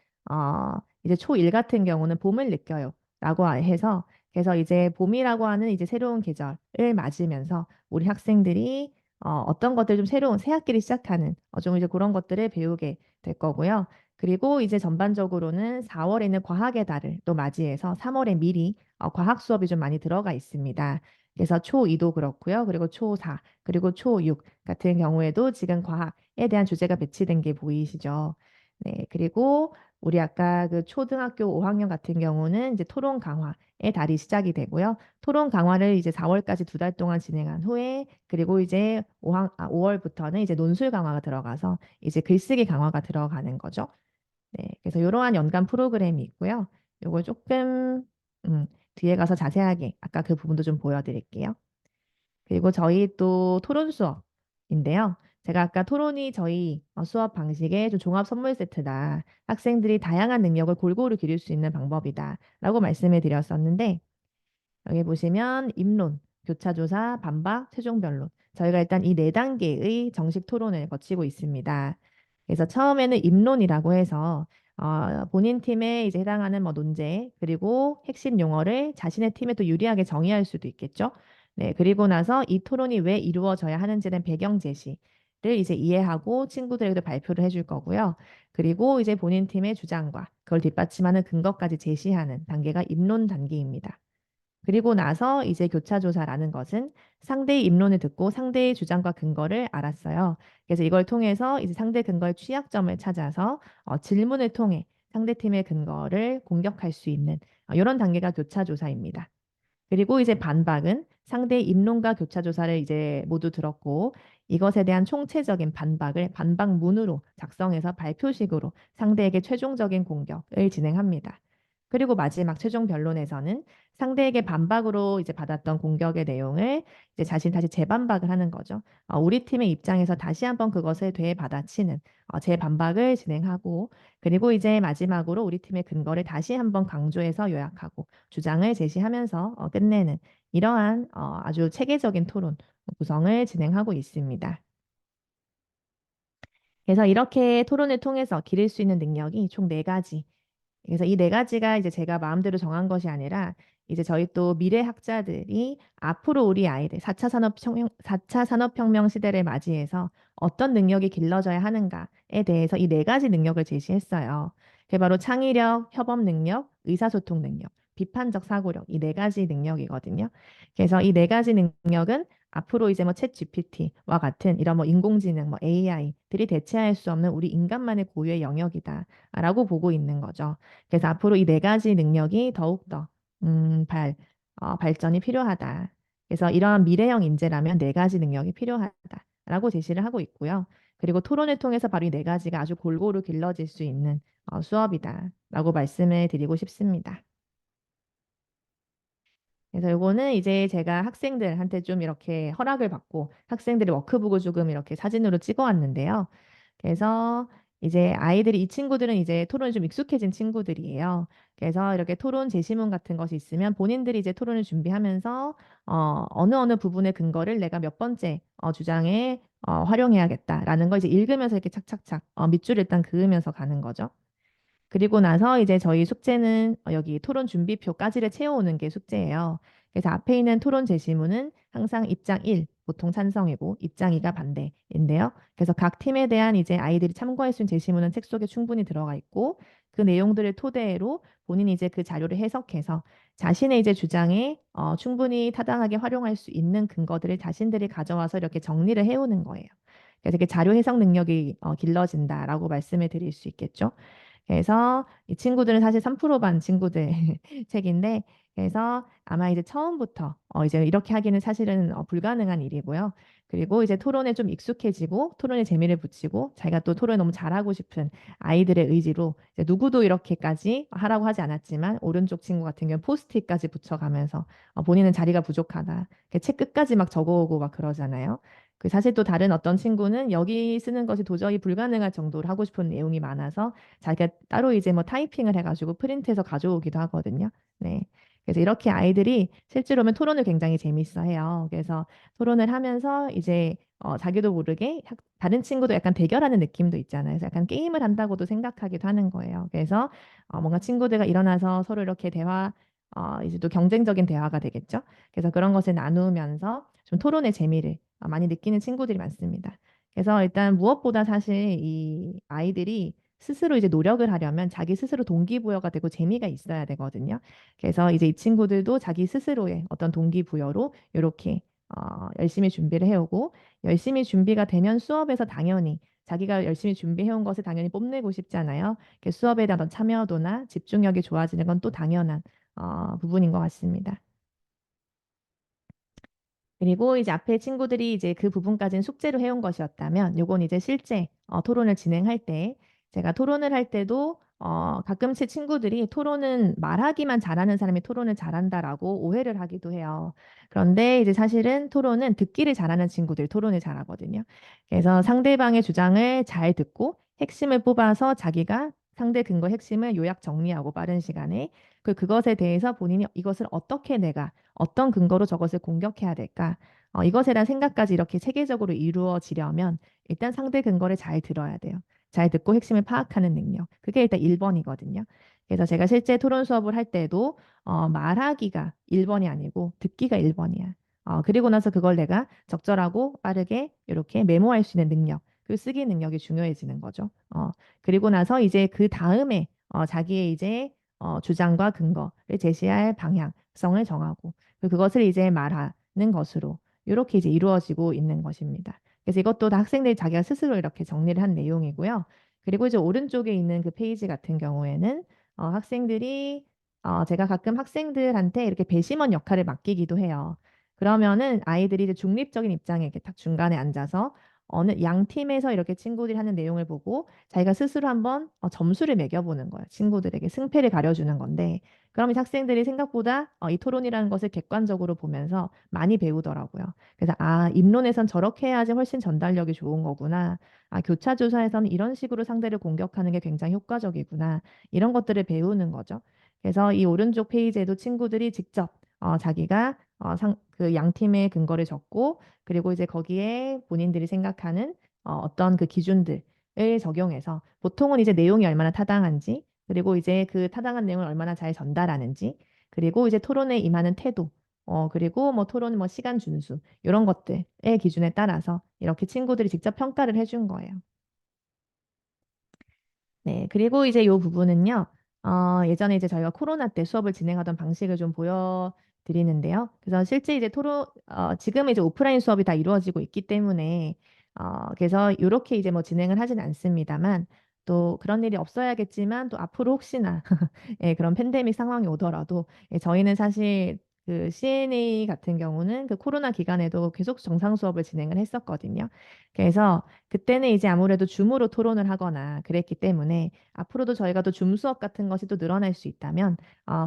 이제 초1 같은 경우는 봄을 느껴요. 라고 해서 그래서 이제 봄이라고 하는 이제 새로운 계절을 맞으면서 우리 학생들이 어떤 것들 좀 새로운 새 학기를 시작하는 좀 이제 그런 것들을 배우게 될 거고요. 그리고 이제 전반적으로는 4월에는 과학의 달을 또 맞이해서 3월에 미리 과학 수업이 좀 많이 들어가 있습니다. 그래서 초2도 그렇고요. 그리고 초4, 그리고 초6 같은 경우에도 지금 과학에 대한 주제가 배치된 게 보이시죠? 네, 그리고 우리 아까 그 초등학교 5학년 같은 경우는 이제 토론 강화의 달이 시작이 되고요. 토론 강화를 이제 4월까지 두 달 동안 진행한 후에 그리고 이제 5월부터는 이제 논술 강화가 들어가서 이제 글쓰기 강화가 들어가는 거죠. 네, 그래서 이러한 연간 프로그램이 있고요. 요걸 조금 음, 뒤에 가서 자세하게 아까 그 부분도 좀 보여드릴게요. 그리고 저희 또 토론 수업인데요. 제가 아까 토론이 저희 수업 방식의 좀 종합 선물 세트다. 학생들이 다양한 능력을 골고루 기를 수 있는 방법이다. 라고 말씀을 드렸었는데 여기 보시면 입론, 교차조사, 반박, 최종 변론. 저희가 일단 이 네 단계의 정식 토론을 거치고 있습니다. 그래서 처음에는 입론이라고 해서 본인 팀에 이제 해당하는 뭐 논제 그리고 핵심 용어를 자신의 팀에 또 유리하게 정의할 수도 있겠죠. 네, 그리고 나서 이 토론이 왜 이루어져야 하는지에 대한 배경 제시를 이제 이해하고 친구들에게도 발표를 해줄 거고요. 그리고 이제 본인 팀의 주장과 그걸 뒷받침하는 근거까지 제시하는 단계가 입론 단계입니다. 그리고 나서 이제 교차조사라는 것은 상대의 입론을 듣고 상대의 주장과 근거를 알았어요. 그래서 이걸 통해서 이제 상대 근거의 취약점을 찾아서 질문을 통해 상대팀의 근거를 공격할 수 있는 이런 단계가 교차조사입니다. 그리고 이제 반박은 상대의 입론과 교차조사를 이제 모두 들었고 이것에 대한 총체적인 반박을 반박문으로 작성해서 발표식으로 상대에게 최종적인 공격을 진행합니다. 그리고 마지막 최종 변론에서는 상대에게 반박으로 이제 받았던 공격의 내용을 이제 자신 다시 재반박을 하는 거죠. 우리 팀의 입장에서 다시 한번 그것을 되받아치는 재반박을 진행하고 그리고 이제 마지막으로 우리 팀의 근거를 다시 한번 강조해서 요약하고 주장을 제시하면서 끝내는 이러한 아주 체계적인 토론 구성을 진행하고 있습니다. 그래서 이렇게 토론을 통해서 기를 수 있는 능력이 총 네 가지. 그래서 이 네 가지가 이제 제가 마음대로 정한 것이 아니라 이제 저희 또 미래 학자들이 앞으로 우리 아이들 4차 산업혁명 시대를 맞이해서 어떤 능력이 길러져야 하는가에 대해서 이 네 가지 능력을 제시했어요. 그게 바로 창의력, 협업 능력, 의사소통 능력, 비판적 사고력 이 네 가지 능력이거든요. 그래서 이 네 가지 능력은 앞으로 이제 뭐 챗 GPT와 같은 이런 뭐 인공지능, 뭐 AI들이 대체할 수 없는 우리 인간만의 고유의 영역이다라고 보고 있는 거죠. 그래서 앞으로 이 네 가지 능력이 더욱더 발전이 필요하다. 그래서 이러한 미래형 인재라면 네 가지 능력이 필요하다라고 제시를 하고 있고요. 그리고 토론을 통해서 바로 이 네 가지가 아주 골고루 길러질 수 있는 수업이다라고 말씀을 드리고 싶습니다. 그래서 요거는 이제 제가 학생들한테 좀 이렇게 허락을 받고 학생들이 워크북을 조금 이렇게 사진으로 찍어 왔는데요. 그래서 이제 아이들이 이 친구들은 이제 토론이 좀 익숙해진 친구들이에요. 그래서 이렇게 토론 제시문 같은 것이 있으면 본인들이 이제 토론을 준비하면서 어느 부분의 근거를 내가 몇 번째 주장에 활용해야겠다라는 걸 이제 읽으면서 이렇게 착착착 밑줄 일단 그으면서 가는 거죠. 그리고 나서 이제 저희 숙제는 여기 토론 준비표까지를 채워오는 게 숙제예요. 그래서 앞에 있는 토론 제시문은 항상 입장 1, 보통 찬성이고 입장 2가 반대인데요. 그래서 각 팀에 대한 이제 아이들이 참고할 수 있는 제시문은 책 속에 충분히 들어가 있고 그 내용들을 토대로 본인이 이제 그 자료를 해석해서 자신의 이제 주장에 충분히 타당하게 활용할 수 있는 근거들을 자신들이 가져와서 이렇게 정리를 해오는 거예요. 그래서 이렇게 자료 해석 능력이 길러진다라고 말씀을 드릴 수 있겠죠. 그래서 이 친구들은 사실 3%반 친구들 책인데, 그래서 아마 이제 처음부터 이제 이렇게 하기는 사실은 불가능한 일이고요. 그리고 이제 토론에 좀 익숙해지고 토론에 재미를 붙이고 자기가 또 토론을 너무 잘하고 싶은 아이들의 의지로 이제 누구도 이렇게까지 하라고 하지 않았지만 오른쪽 친구 같은 경우 포스트잇까지 붙여가면서 본인은 자리가 부족하다. 이렇게 책 끝까지 막 적어오고 막 그러잖아요. 그 사실 또 다른 어떤 친구는 여기 쓰는 것이 도저히 불가능할 정도로 하고 싶은 내용이 많아서 자기가 따로 이제 뭐 타이핑을 해가지고 프린트해서 가져오기도 하거든요. 네. 그래서 이렇게 아이들이 실제로는 토론을 굉장히 재밌어 해요. 그래서 토론을 하면서 이제 자기도 모르게 다른 친구도 약간 대결하는 느낌도 있잖아요. 그래서 약간 게임을 한다고도 생각하기도 하는 거예요. 그래서 뭔가 친구들과 일어나서 서로 이렇게 이제 또 경쟁적인 대화가 되겠죠. 그래서 그런 것을 나누면서 좀 토론의 재미를 많이 느끼는 친구들이 많습니다. 그래서 일단 무엇보다 사실 이 아이들이 스스로 이제 노력을 하려면 자기 스스로 동기부여가 되고 재미가 있어야 되거든요. 그래서 이제 이 친구들도 자기 스스로의 어떤 동기부여로 이렇게 열심히 준비를 해오고 열심히 준비가 되면 수업에서 당연히 자기가 열심히 준비해온 것을 당연히 뽐내고 싶잖아요. 수업에 대한 어떤 참여도나 집중력이 좋아지는 건 또 당연한 부분인 것 같습니다. 그리고 이제 앞에 친구들이 이제 그 부분까지는 숙제로 해온 것이었다면, 요건 이제 실제 토론을 진행할 때, 제가 토론을 할 때도 가끔씩 친구들이 토론은 말하기만 잘하는 사람이 토론을 잘한다라고 오해를 하기도 해요. 그런데 이제 사실은 토론은 듣기를 잘하는 친구들이 토론을 잘하거든요. 그래서 상대방의 주장을 잘 듣고 핵심을 뽑아서 자기가 상대 근거 핵심을 요약 정리하고 빠른 시간에 그것에 대해서 본인이 이것을 어떻게 내가 어떤 근거로 저것을 공격해야 될까? 이것에 대한 생각까지 이렇게 체계적으로 이루어지려면 일단 상대 근거를 잘 들어야 돼요. 잘 듣고 핵심을 파악하는 능력. 그게 일단 1번이거든요. 그래서 제가 실제 토론 수업을 할 때도 말하기가 1번이 아니고 듣기가 1번이야. 그리고 나서 그걸 내가 적절하고 빠르게 이렇게 메모할 수 있는 능력, 그 쓰기 능력이 중요해지는 거죠. 그리고 나서 이제 그 다음에 자기의 이제 주장과 근거를 제시할 방향성을 정하고 그것을 이제 말하는 것으로 이렇게 이제 이루어지고 있는 것입니다. 그래서 이것도 다 학생들이 자기가 스스로 이렇게 정리를 한 내용이고요. 그리고 이제 오른쪽에 있는 그 페이지 같은 경우에는 학생들이 제가 가끔 학생들한테 이렇게 배심원 역할을 맡기기도 해요. 그러면은 아이들이 이제 중립적인 입장에 이렇게 딱 중간에 앉아서 어느 양 팀에서 이렇게 친구들이 하는 내용을 보고 자기가 스스로 한번 점수를 매겨보는 거예요. 친구들에게 승패를 가려주는 건데, 그럼 이 학생들이 생각보다 이 토론이라는 것을 객관적으로 보면서 많이 배우더라고요. 그래서 입론에선 저렇게 해야지 훨씬 전달력이 좋은 거구나. 교차 조사에서는 이런 식으로 상대를 공격하는 게 굉장히 효과적이구나. 이런 것들을 배우는 거죠. 그래서 이 오른쪽 페이지에도 친구들이 직접 자기가 그 양 팀의 근거를 적고 그리고 이제 거기에 본인들이 생각하는 어떤 그 기준들을 적용해서 보통은 이제 내용이 얼마나 타당한지 그리고 이제 그 타당한 내용을 얼마나 잘 전달하는지 그리고 이제 토론에 임하는 태도 그리고 뭐 토론 뭐 시간 준수 이런 것들의 기준에 따라서 이렇게 친구들이 직접 평가를 해준 거예요. 네, 그리고 이제 이 부분은요, 예전에 이제 저희가 코로나 때 수업을 진행하던 방식을 좀 보여드리는데요. 그래서 실제 이제 지금 이제 오프라인 수업이 다 이루어지고 있기 때문에, 그래서 이렇게 이제 뭐 진행을 하진 않습니다만, 또 그런 일이 없어야겠지만, 또 앞으로 혹시나, 예, 그런 팬데믹 상황이 오더라도, 예, 저희는 사실 그 CNA 같은 경우는 그 코로나 기간에도 계속 정상 수업을 진행을 했었거든요. 그래서 그때는 이제 아무래도 줌으로 토론을 하거나 그랬기 때문에 앞으로도 저희가 또 줌 수업 같은 것이 또 늘어날 수 있다면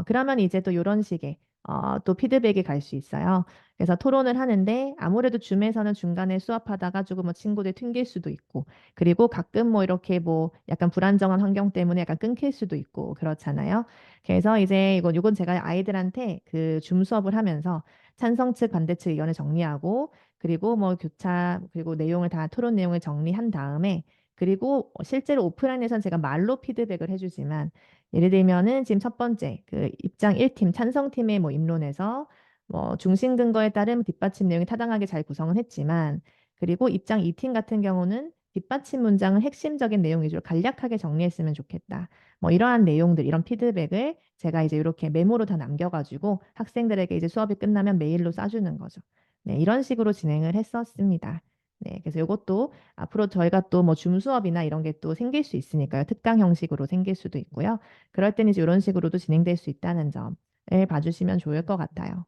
그러면 이제 또 이런 식의 또 피드백이 갈 수 있어요. 그래서 토론을 하는데 아무래도 줌에서는 중간에 수업하다가 조금 뭐 친구들 튕길 수도 있고 그리고 가끔 뭐 이렇게 뭐 약간 불안정한 환경 때문에 약간 끊길 수도 있고 그렇잖아요. 그래서 이제 이건 제가 아이들한테 그 줌 수업을 하면서 찬성 측 반대 측 의견을 정리하고 그리고 뭐 교차 그리고 내용을 다 토론 내용을 정리한 다음에 그리고 실제로 오프라인에선 제가 말로 피드백을 해주지만 예를 들면은 지금 첫 번째 그 입장 1팀 찬성팀의 뭐 입론에서 뭐 중심 근거에 따른 뒷받침 내용이 타당하게 잘 구성은 했지만 그리고 입장 2팀 같은 경우는 뒷받침 문장은 핵심적인 내용 위주로 간략하게 정리했으면 좋겠다. 뭐 이러한 내용들, 이런 피드백을 제가 이제 이렇게 메모로 다 남겨가지고 학생들에게 이제 수업이 끝나면 메일로 쏴주는 거죠. 네, 이런 식으로 진행을 했었습니다. 네, 그래서 이것도 앞으로 저희가 또 뭐 줌 수업이나 이런 게 또 생길 수 있으니까요. 특강 형식으로 생길 수도 있고요. 그럴 때는 이제 이런 식으로도 진행될 수 있다는 점을 봐주시면 좋을 것 같아요.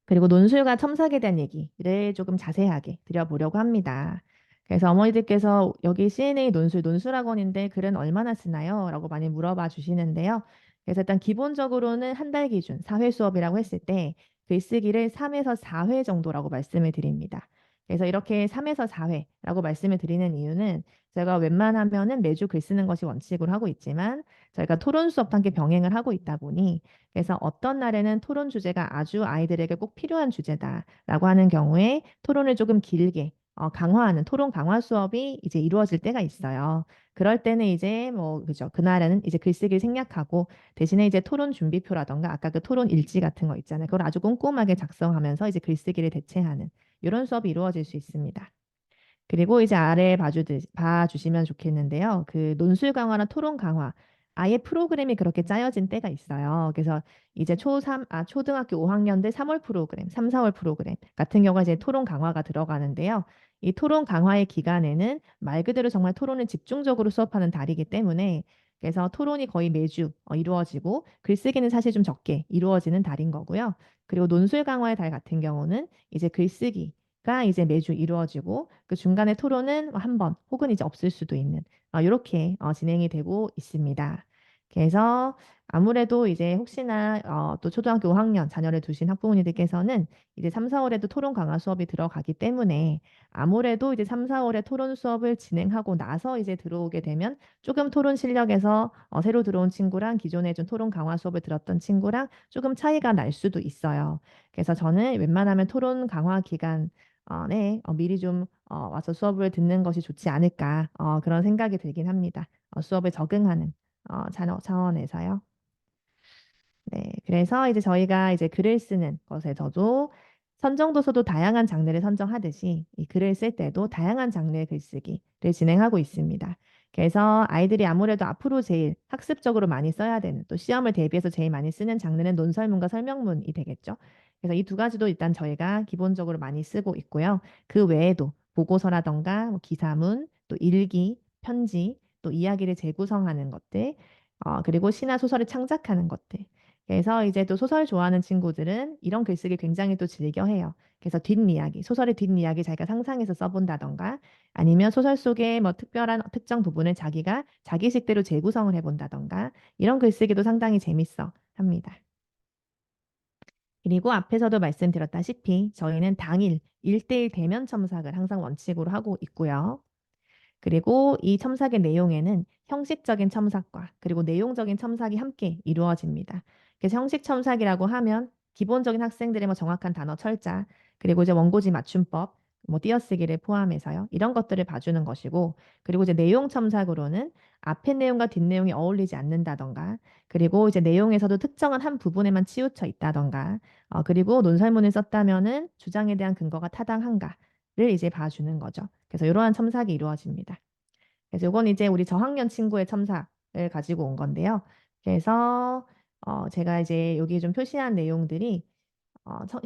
그리고 논술과 첨삭에 대한 얘기를 조금 자세하게 드려보려고 합니다. 그래서 어머니들께서 여기 CNA 논술학원인데 글은 얼마나 쓰나요? 라고 많이 물어봐 주시는데요. 그래서 일단 기본적으로는 한 달 기준 4회 수업이라고 했을 때 글쓰기를 3에서 4회 정도라고 말씀을 드립니다. 그래서 이렇게 3에서 4회라고 말씀을 드리는 이유는 제가 웬만하면은 매주 글 쓰는 것이 원칙으로 하고 있지만 저희가 토론 수업도 함께 병행을 하고 있다 보니 그래서 어떤 날에는 토론 주제가 아주 아이들에게 꼭 필요한 주제다라고 하는 경우에 토론을 조금 길게 강화하는 토론 강화 수업이 이제 이루어질 때가 있어요. 그럴 때는 이제 뭐 그죠. 그날에는 이제 글쓰기를 생략하고 대신에 이제 토론 준비표라던가 아까 그 토론 일지 같은 거 있잖아요. 그걸 아주 꼼꼼하게 작성하면서 이제 글쓰기를 대체하는 이런 수업이 이루어질 수 있습니다. 그리고 이제 아래 봐주시면 좋겠는데요. 그 논술 강화나 토론 강화, 아예 프로그램이 그렇게 짜여진 때가 있어요. 그래서 이제 초등학교 5학년 들 3월 프로그램, 3, 4월 프로그램 같은 경우가 이제 토론 강화가 들어가는데요. 이 토론 강화의 기간에는 말 그대로 정말 토론을 집중적으로 수업하는 달이기 때문에 그래서 토론이 거의 매주 이루어지고 글쓰기는 사실 좀 적게 이루어지는 달인 거고요. 그리고 논술 강화의 달 같은 경우는 이제 글쓰기가 이제 매주 이루어지고 그 중간에 토론은 한 번 혹은 이제 없을 수도 있는 이렇게 진행이 되고 있습니다. 그래서 아무래도 이제 혹시나 또 초등학교 5학년 자녀를 두신 학부모님들께서는 이제 3, 4월에도 토론 강화 수업이 들어가기 때문에 아무래도 이제 3, 4월에 토론 수업을 진행하고 나서 이제 들어오게 되면 조금 토론 실력에서 새로 들어온 친구랑 기존에 좀 토론 강화 수업을 들었던 친구랑 조금 차이가 날 수도 있어요. 그래서 저는 웬만하면 토론 강화 기간 네, 미리 좀 와서 수업을 듣는 것이 좋지 않을까 그런 생각이 들긴 합니다. 수업에 적응하는 차원에서요. 네, 그래서 이제 저희가 이제 글을 쓰는 것에서도 선정도서도 다양한 장르를 선정하듯이 이 글을 쓸 때도 다양한 장르의 글쓰기를 진행하고 있습니다. 그래서 아이들이 아무래도 앞으로 제일 학습적으로 많이 써야 되는 또 시험을 대비해서 제일 많이 쓰는 장르는 논설문과 설명문이 되겠죠. 그래서 이 두 가지도 일단 저희가 기본적으로 많이 쓰고 있고요. 그 외에도 보고서라던가 뭐 기사문, 또 일기, 편지, 또 이야기를 재구성하는 것들, 그리고 시나 소설을 창작하는 것들. 그래서 이제 또 소설 좋아하는 친구들은 이런 글쓰기 굉장히 또 즐겨 해요. 그래서 뒷이야기, 소설의 뒷이야기 자기가 상상해서 써본다던가 아니면 소설 속에 뭐 특별한 특정 부분을 자기가 자기식대로 재구성을 해본다던가 이런 글쓰기도 상당히 재밌어 합니다. 그리고 앞에서도 말씀드렸다시피 저희는 당일 1대1 대면 첨삭을 항상 원칙으로 하고 있고요. 그리고 이 첨삭의 내용에는 형식적인 첨삭과 그리고 내용적인 첨삭이 함께 이루어집니다. 그래서 형식 첨삭이라고 하면 기본적인 학생들의 뭐 정확한 단어 철자, 그리고 이제 원고지 맞춤법, 뭐 띄어쓰기를 포함해서요. 이런 것들을 봐주는 것이고, 그리고 이제 내용 첨삭으로는 앞에 내용과 뒷 내용이 어울리지 않는다던가, 그리고 이제 내용에서도 특정한 한 부분에만 치우쳐 있다던가, 그리고 논설문을 썼다면은 주장에 대한 근거가 타당한가를 이제 봐주는 거죠. 그래서 이러한 첨삭이 이루어집니다. 그래서 이건 이제 우리 저학년 친구의 첨삭을 가지고 온 건데요. 그래서 제가 이제 여기 좀 표시한 내용들이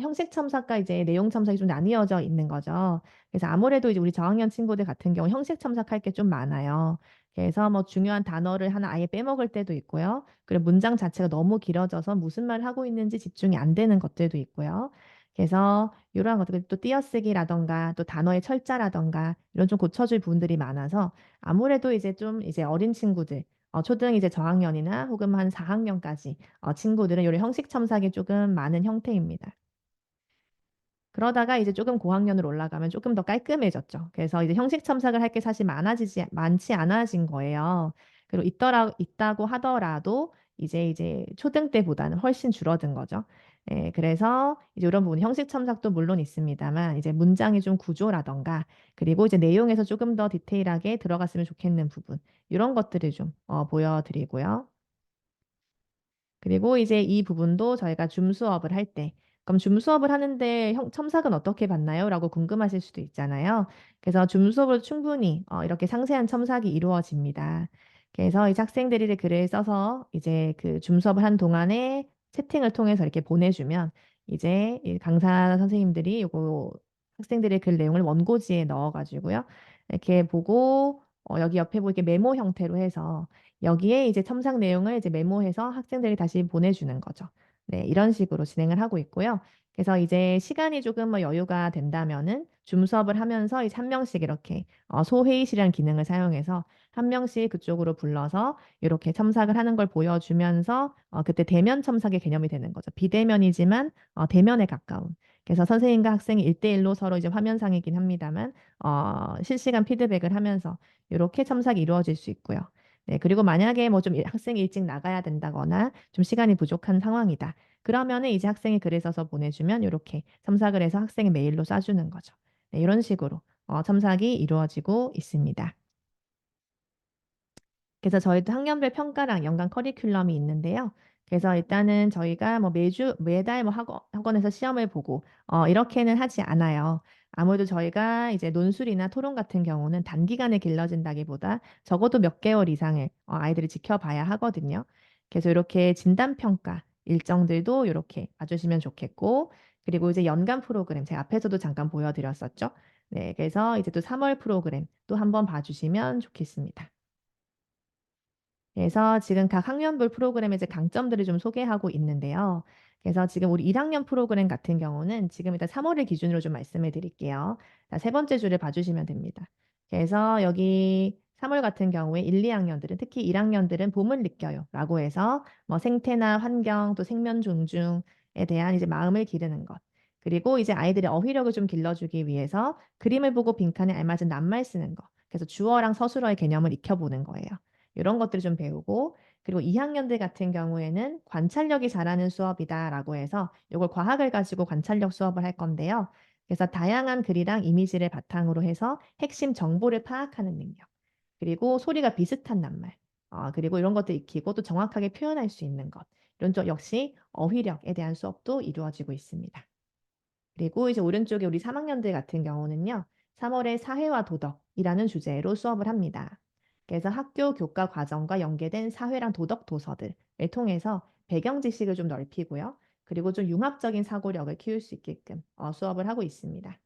형식 첨삭과 이제 내용 첨삭이 좀 나뉘어져 있는 거죠. 그래서 아무래도 이제 우리 저학년 친구들 같은 경우 형식 첨삭할 게 좀 많아요. 그래서 뭐 중요한 단어를 하나 아예 빼먹을 때도 있고요. 그리고 문장 자체가 너무 길어져서 무슨 말 하고 있는지 집중이 안 되는 것들도 있고요. 그래서 이러한 것들 또 띄어쓰기라던가 또 단어의 철자라던가 이런 좀 고쳐줄 부분들이 많아서 아무래도 이제 좀 이제 어린 친구들 초등 이제 저학년이나 혹은 한 4학년까지 친구들은 요런 형식 첨삭이 조금 많은 형태입니다. 그러다가 이제 조금 고학년으로 올라가면 조금 더 깔끔해졌죠. 그래서 이제 형식 첨삭을 할 게 사실 많지 않아진 거예요. 그리고 있다고 하더라도 이제 초등 때보다는 훨씬 줄어든 거죠. 예, 그래서 이제 이런 부분 형식 첨삭도 물론 있습니다만 이제 문장의 좀 구조라던가 그리고 이제 내용에서 조금 더 디테일하게 들어갔으면 좋겠는 부분 이런 것들을 좀 보여드리고요. 그리고 이제 이 부분도 저희가 줌 수업을 할 때, 그럼 줌 수업을 하는데 첨삭은 어떻게 받나요? 라고 궁금하실 수도 있잖아요. 그래서 줌 수업으로 충분히 이렇게 상세한 첨삭이 이루어집니다. 그래서 이제 학생들이 글을 써서 이제 그 줌 수업을 한 동안에 채팅을 통해서 이렇게 보내주면 이제 이 강사 선생님들이 요거 학생들의 글 내용을 원고지에 넣어가지고요. 이렇게 보고 여기 옆에 보이게 메모 형태로 해서 여기에 이제 첨삭 내용을 이제 메모해서 학생들이 다시 보내주는 거죠. 네, 이런 식으로 진행을 하고 있고요. 그래서 이제 시간이 조금 뭐 여유가 된다면은 줌 수업을 하면서 이제 한 명씩 이렇게 소회의실이라는 기능을 사용해서 한 명씩 그쪽으로 불러서 이렇게 첨삭을 하는 걸 보여주면서 그때 대면 첨삭의 개념이 되는 거죠. 비대면이지만 대면에 가까운. 그래서 선생님과 학생이 1대1로 서로 이제 화면상이긴 합니다만 실시간 피드백을 하면서 이렇게 첨삭이 이루어질 수 있고요. 네, 그리고 만약에 뭐 좀 학생이 일찍 나가야 된다거나 좀 시간이 부족한 상황이다. 그러면은 이제 학생이 글을 써서 보내주면 이렇게 첨삭을 해서 학생의 메일로 쏴주는 거죠. 네, 이런 식으로 첨삭이 이루어지고 있습니다. 그래서 저희도 학년별 평가랑 연간 커리큘럼이 있는데요. 그래서 일단은 저희가 뭐 매달 뭐 학원에서 시험을 보고 이렇게는 하지 않아요. 아무래도 저희가 이제 논술이나 토론 같은 경우는 단기간에 길러진다기보다 적어도 몇 개월 이상을 아이들이 지켜봐야 하거든요. 그래서 이렇게 진단 평가 일정들도 이렇게 봐주시면 좋겠고, 그리고 이제 연간 프로그램 제가 앞에서도 잠깐 보여드렸었죠. 네, 그래서 이제 또 3월 프로그램 또 한번 봐주시면 좋겠습니다. 그래서 지금 각 학년별 프로그램의 이제 강점들을 좀 소개하고 있는데요. 그래서 지금 우리 1학년 프로그램 같은 경우는 지금 일단 3월을 기준으로 좀 말씀을 드릴게요. 자, 세 번째 줄을 봐주시면 됩니다. 그래서 여기 3월 같은 경우에 1, 2학년들은 특히 1학년들은 봄을 느껴요. 라고 해서 뭐 생태나 환경 또 생명 존중에 대한 이제 마음을 기르는 것. 그리고 이제 아이들의 어휘력을 좀 길러주기 위해서 그림을 보고 빈칸에 알맞은 낱말 쓰는 거. 그래서 주어랑 서술어의 개념을 익혀보는 거예요. 이런 것들을 좀 배우고, 그리고 2학년들 같은 경우에는 관찰력이 잘하는 수업이다라고 해서 이걸 과학을 가지고 관찰력 수업을 할 건데요. 그래서 다양한 글이랑 이미지를 바탕으로 해서 핵심 정보를 파악하는 능력, 그리고 소리가 비슷한 낱말, 그리고 이런 것도 익히고 또 정확하게 표현할 수 있는 것, 이런 쪽 역시 어휘력에 대한 수업도 이루어지고 있습니다. 그리고 이제 오른쪽에 우리 3학년들 같은 경우는요. 3월에 사회와 도덕이라는 주제로 수업을 합니다. 그래서 학교 교과 과정과 연계된 사회랑 도덕 도서들을 통해서 배경 지식을 좀 넓히고요. 그리고 좀 융합적인 사고력을 키울 수 있게끔 수업을 하고 있습니다.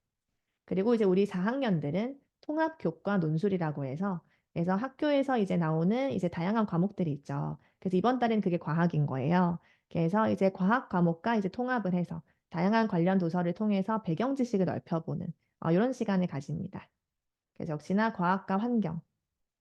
그리고 이제 우리 4학년들은 통합 교과 논술이라고 해서 그래서 학교에서 이제 나오는 이제 다양한 과목들이 있죠. 그래서 이번 달엔 그게 과학인 거예요. 그래서 이제 과학 과목과 이제 통합을 해서 다양한 관련 도서를 통해서 배경 지식을 넓혀보는 이런 시간을 가집니다. 그래서 역시나 과학과 환경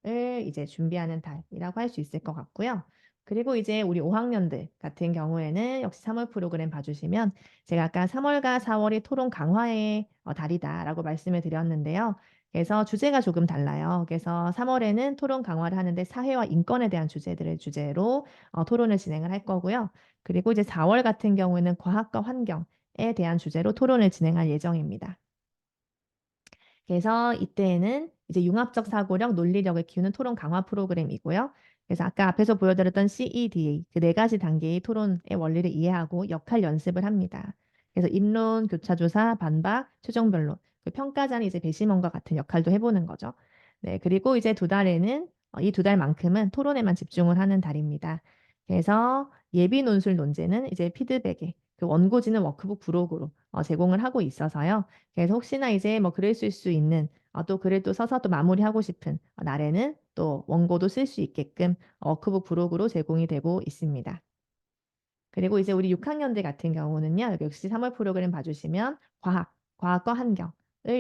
을 이제 준비하는 달이라고 할 수 있을 것 같고요. 그리고 이제 우리 5학년들 같은 경우에는 역시 3월 프로그램 봐주시면 제가 아까 3월과 4월이 토론 강화의 달이다라고 말씀을 드렸는데요. 그래서 주제가 조금 달라요. 그래서 3월에는 토론 강화를 하는데 사회와 인권에 대한 주제들을 주제로 토론을 진행을 할 거고요. 그리고 이제 4월 같은 경우에는 과학과 환경에 대한 주제로 토론을 진행할 예정입니다. 그래서 이때에는 이제 융합적 사고력, 논리력을 키우는 토론 강화 프로그램이고요. 그래서 아까 앞에서 보여드렸던 CEDA 그 네 가지 단계의 토론의 원리를 이해하고 역할 연습을 합니다. 그래서 입론, 교차조사, 반박, 최종 변론, 그 평가자는 이제 배심원과 같은 역할도 해보는 거죠. 네, 그리고 이제 두 달에는 이 두 달만큼은 토론에만 집중을 하는 달입니다. 그래서 예비 논술 논제는 이제 피드백에 그 원고지는 워크북 부록으로 제공을 하고 있어서요. 그래서 혹시나 이제 뭐 글을 쓸 수 있는 또 글을 또 써서 또 마무리하고 싶은 날에는 또 원고도 쓸 수 있게끔 워크북 부록으로 제공이 되고 있습니다. 그리고 이제 우리 6학년들 같은 경우는요. 여기 역시 3월 프로그램 봐주시면 과학과 환경을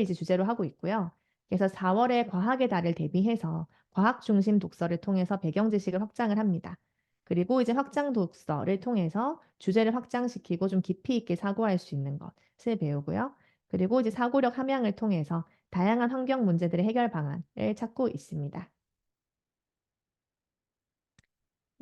이제 주제로 하고 있고요. 그래서 4월에 과학의 달을 대비해서 과학 중심 독서를 통해서 배경 지식을 확장을 합니다. 그리고 이제 확장 독서를 통해서 주제를 확장시키고 좀 깊이 있게 사고할 수 있는 것을 배우고요. 그리고 이제 사고력 함양을 통해서 다양한 환경 문제들의 해결 방안을 찾고 있습니다.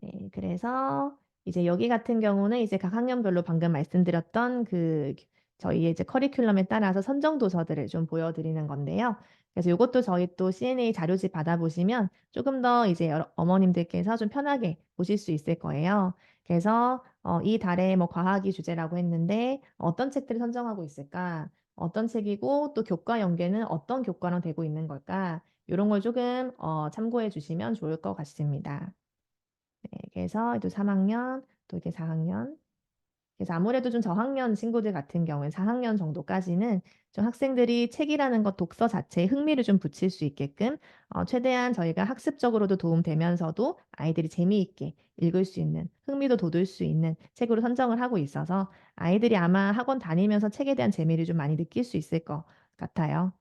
네, 그래서 이제 여기 같은 경우는 이제 각 학년별로 방금 말씀드렸던 그 저희의 이제 커리큘럼에 따라서 선정 도서들을 좀 보여드리는 건데요. 그래서 이것도 저희 또 CNA 자료집 받아보시면 조금 더 이제 어머님들께서 좀 편하게 보실 수 있을 거예요. 그래서 이 달에 뭐 과학이 주제라고 했는데 어떤 책들을 선정하고 있을까? 어떤 책이고 또 교과 연계는 어떤 교과랑 되고 있는 걸까? 이런 걸 조금 참고해 주시면 좋을 것 같습니다. 네, 그래서 또 3학년, 또 이렇게 4학년. 그래서 아무래도 좀 저학년 친구들 같은 경우에 4학년 정도까지는 좀 학생들이 책이라는 것 독서 자체에 흥미를 좀 붙일 수 있게끔 최대한 저희가 학습적으로도 도움되면서도 아이들이 재미있게 읽을 수 있는 흥미도 돋을 수 있는 책으로 선정을 하고 있어서 아이들이 아마 학원 다니면서 책에 대한 재미를 좀 많이 느낄 수 있을 것 같아요.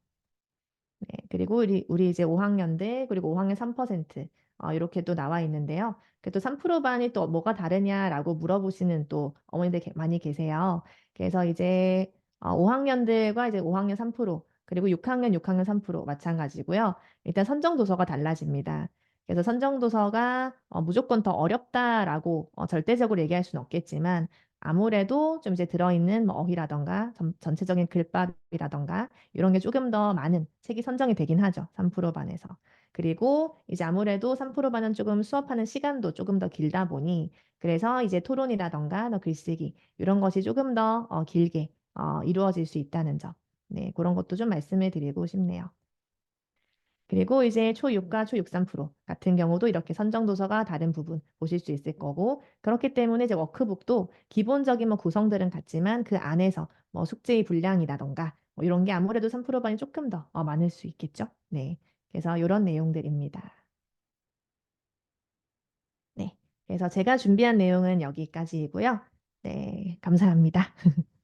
네, 그리고 우리 이제 5학년들 그리고 5학년 3% 이렇게 또 나와 있는데요. 그또 3% 반이 또 뭐가 다르냐라고 물어보시는 또 어머니들 많이 계세요. 그래서 이제 5학년들과 이제 5학년 3% 그리고 6학년 6학년 3% 마찬가지고요. 일단 선정 도서가 달라집니다. 그래서 선정 도서가 무조건 더 어렵다라고 절대적으로 얘기할 수는 없겠지만 아무래도 좀 이제 들어있는 뭐 어휘라던가 전체적인 글밥이라던가 이런 게 조금 더 많은 책이 선정이 되긴 하죠. 3% 반에서. 그리고 이제 아무래도 3% 반은 조금 수업하는 시간도 조금 더 길다 보니 그래서 이제 토론이라던가 더 글쓰기 이런 것이 조금 더 길게 이루어질 수 있다는 점. 네, 그런 것도 좀 말씀을 드리고 싶네요. 그리고 이제 초6과 초6 3% 같은 경우도 이렇게 선정 도서가 다른 부분 보실 수 있을 거고 그렇기 때문에 이제 워크북도 기본적인 뭐 구성들은 같지만 그 안에서 뭐 숙제의 분량이라던가 뭐 이런 게 아무래도 3% 반이 조금 더 많을 수 있겠죠. 네. 그래서 이런 내용들입니다. 네. 그래서 제가 준비한 내용은 여기까지이고요. 네. 감사합니다.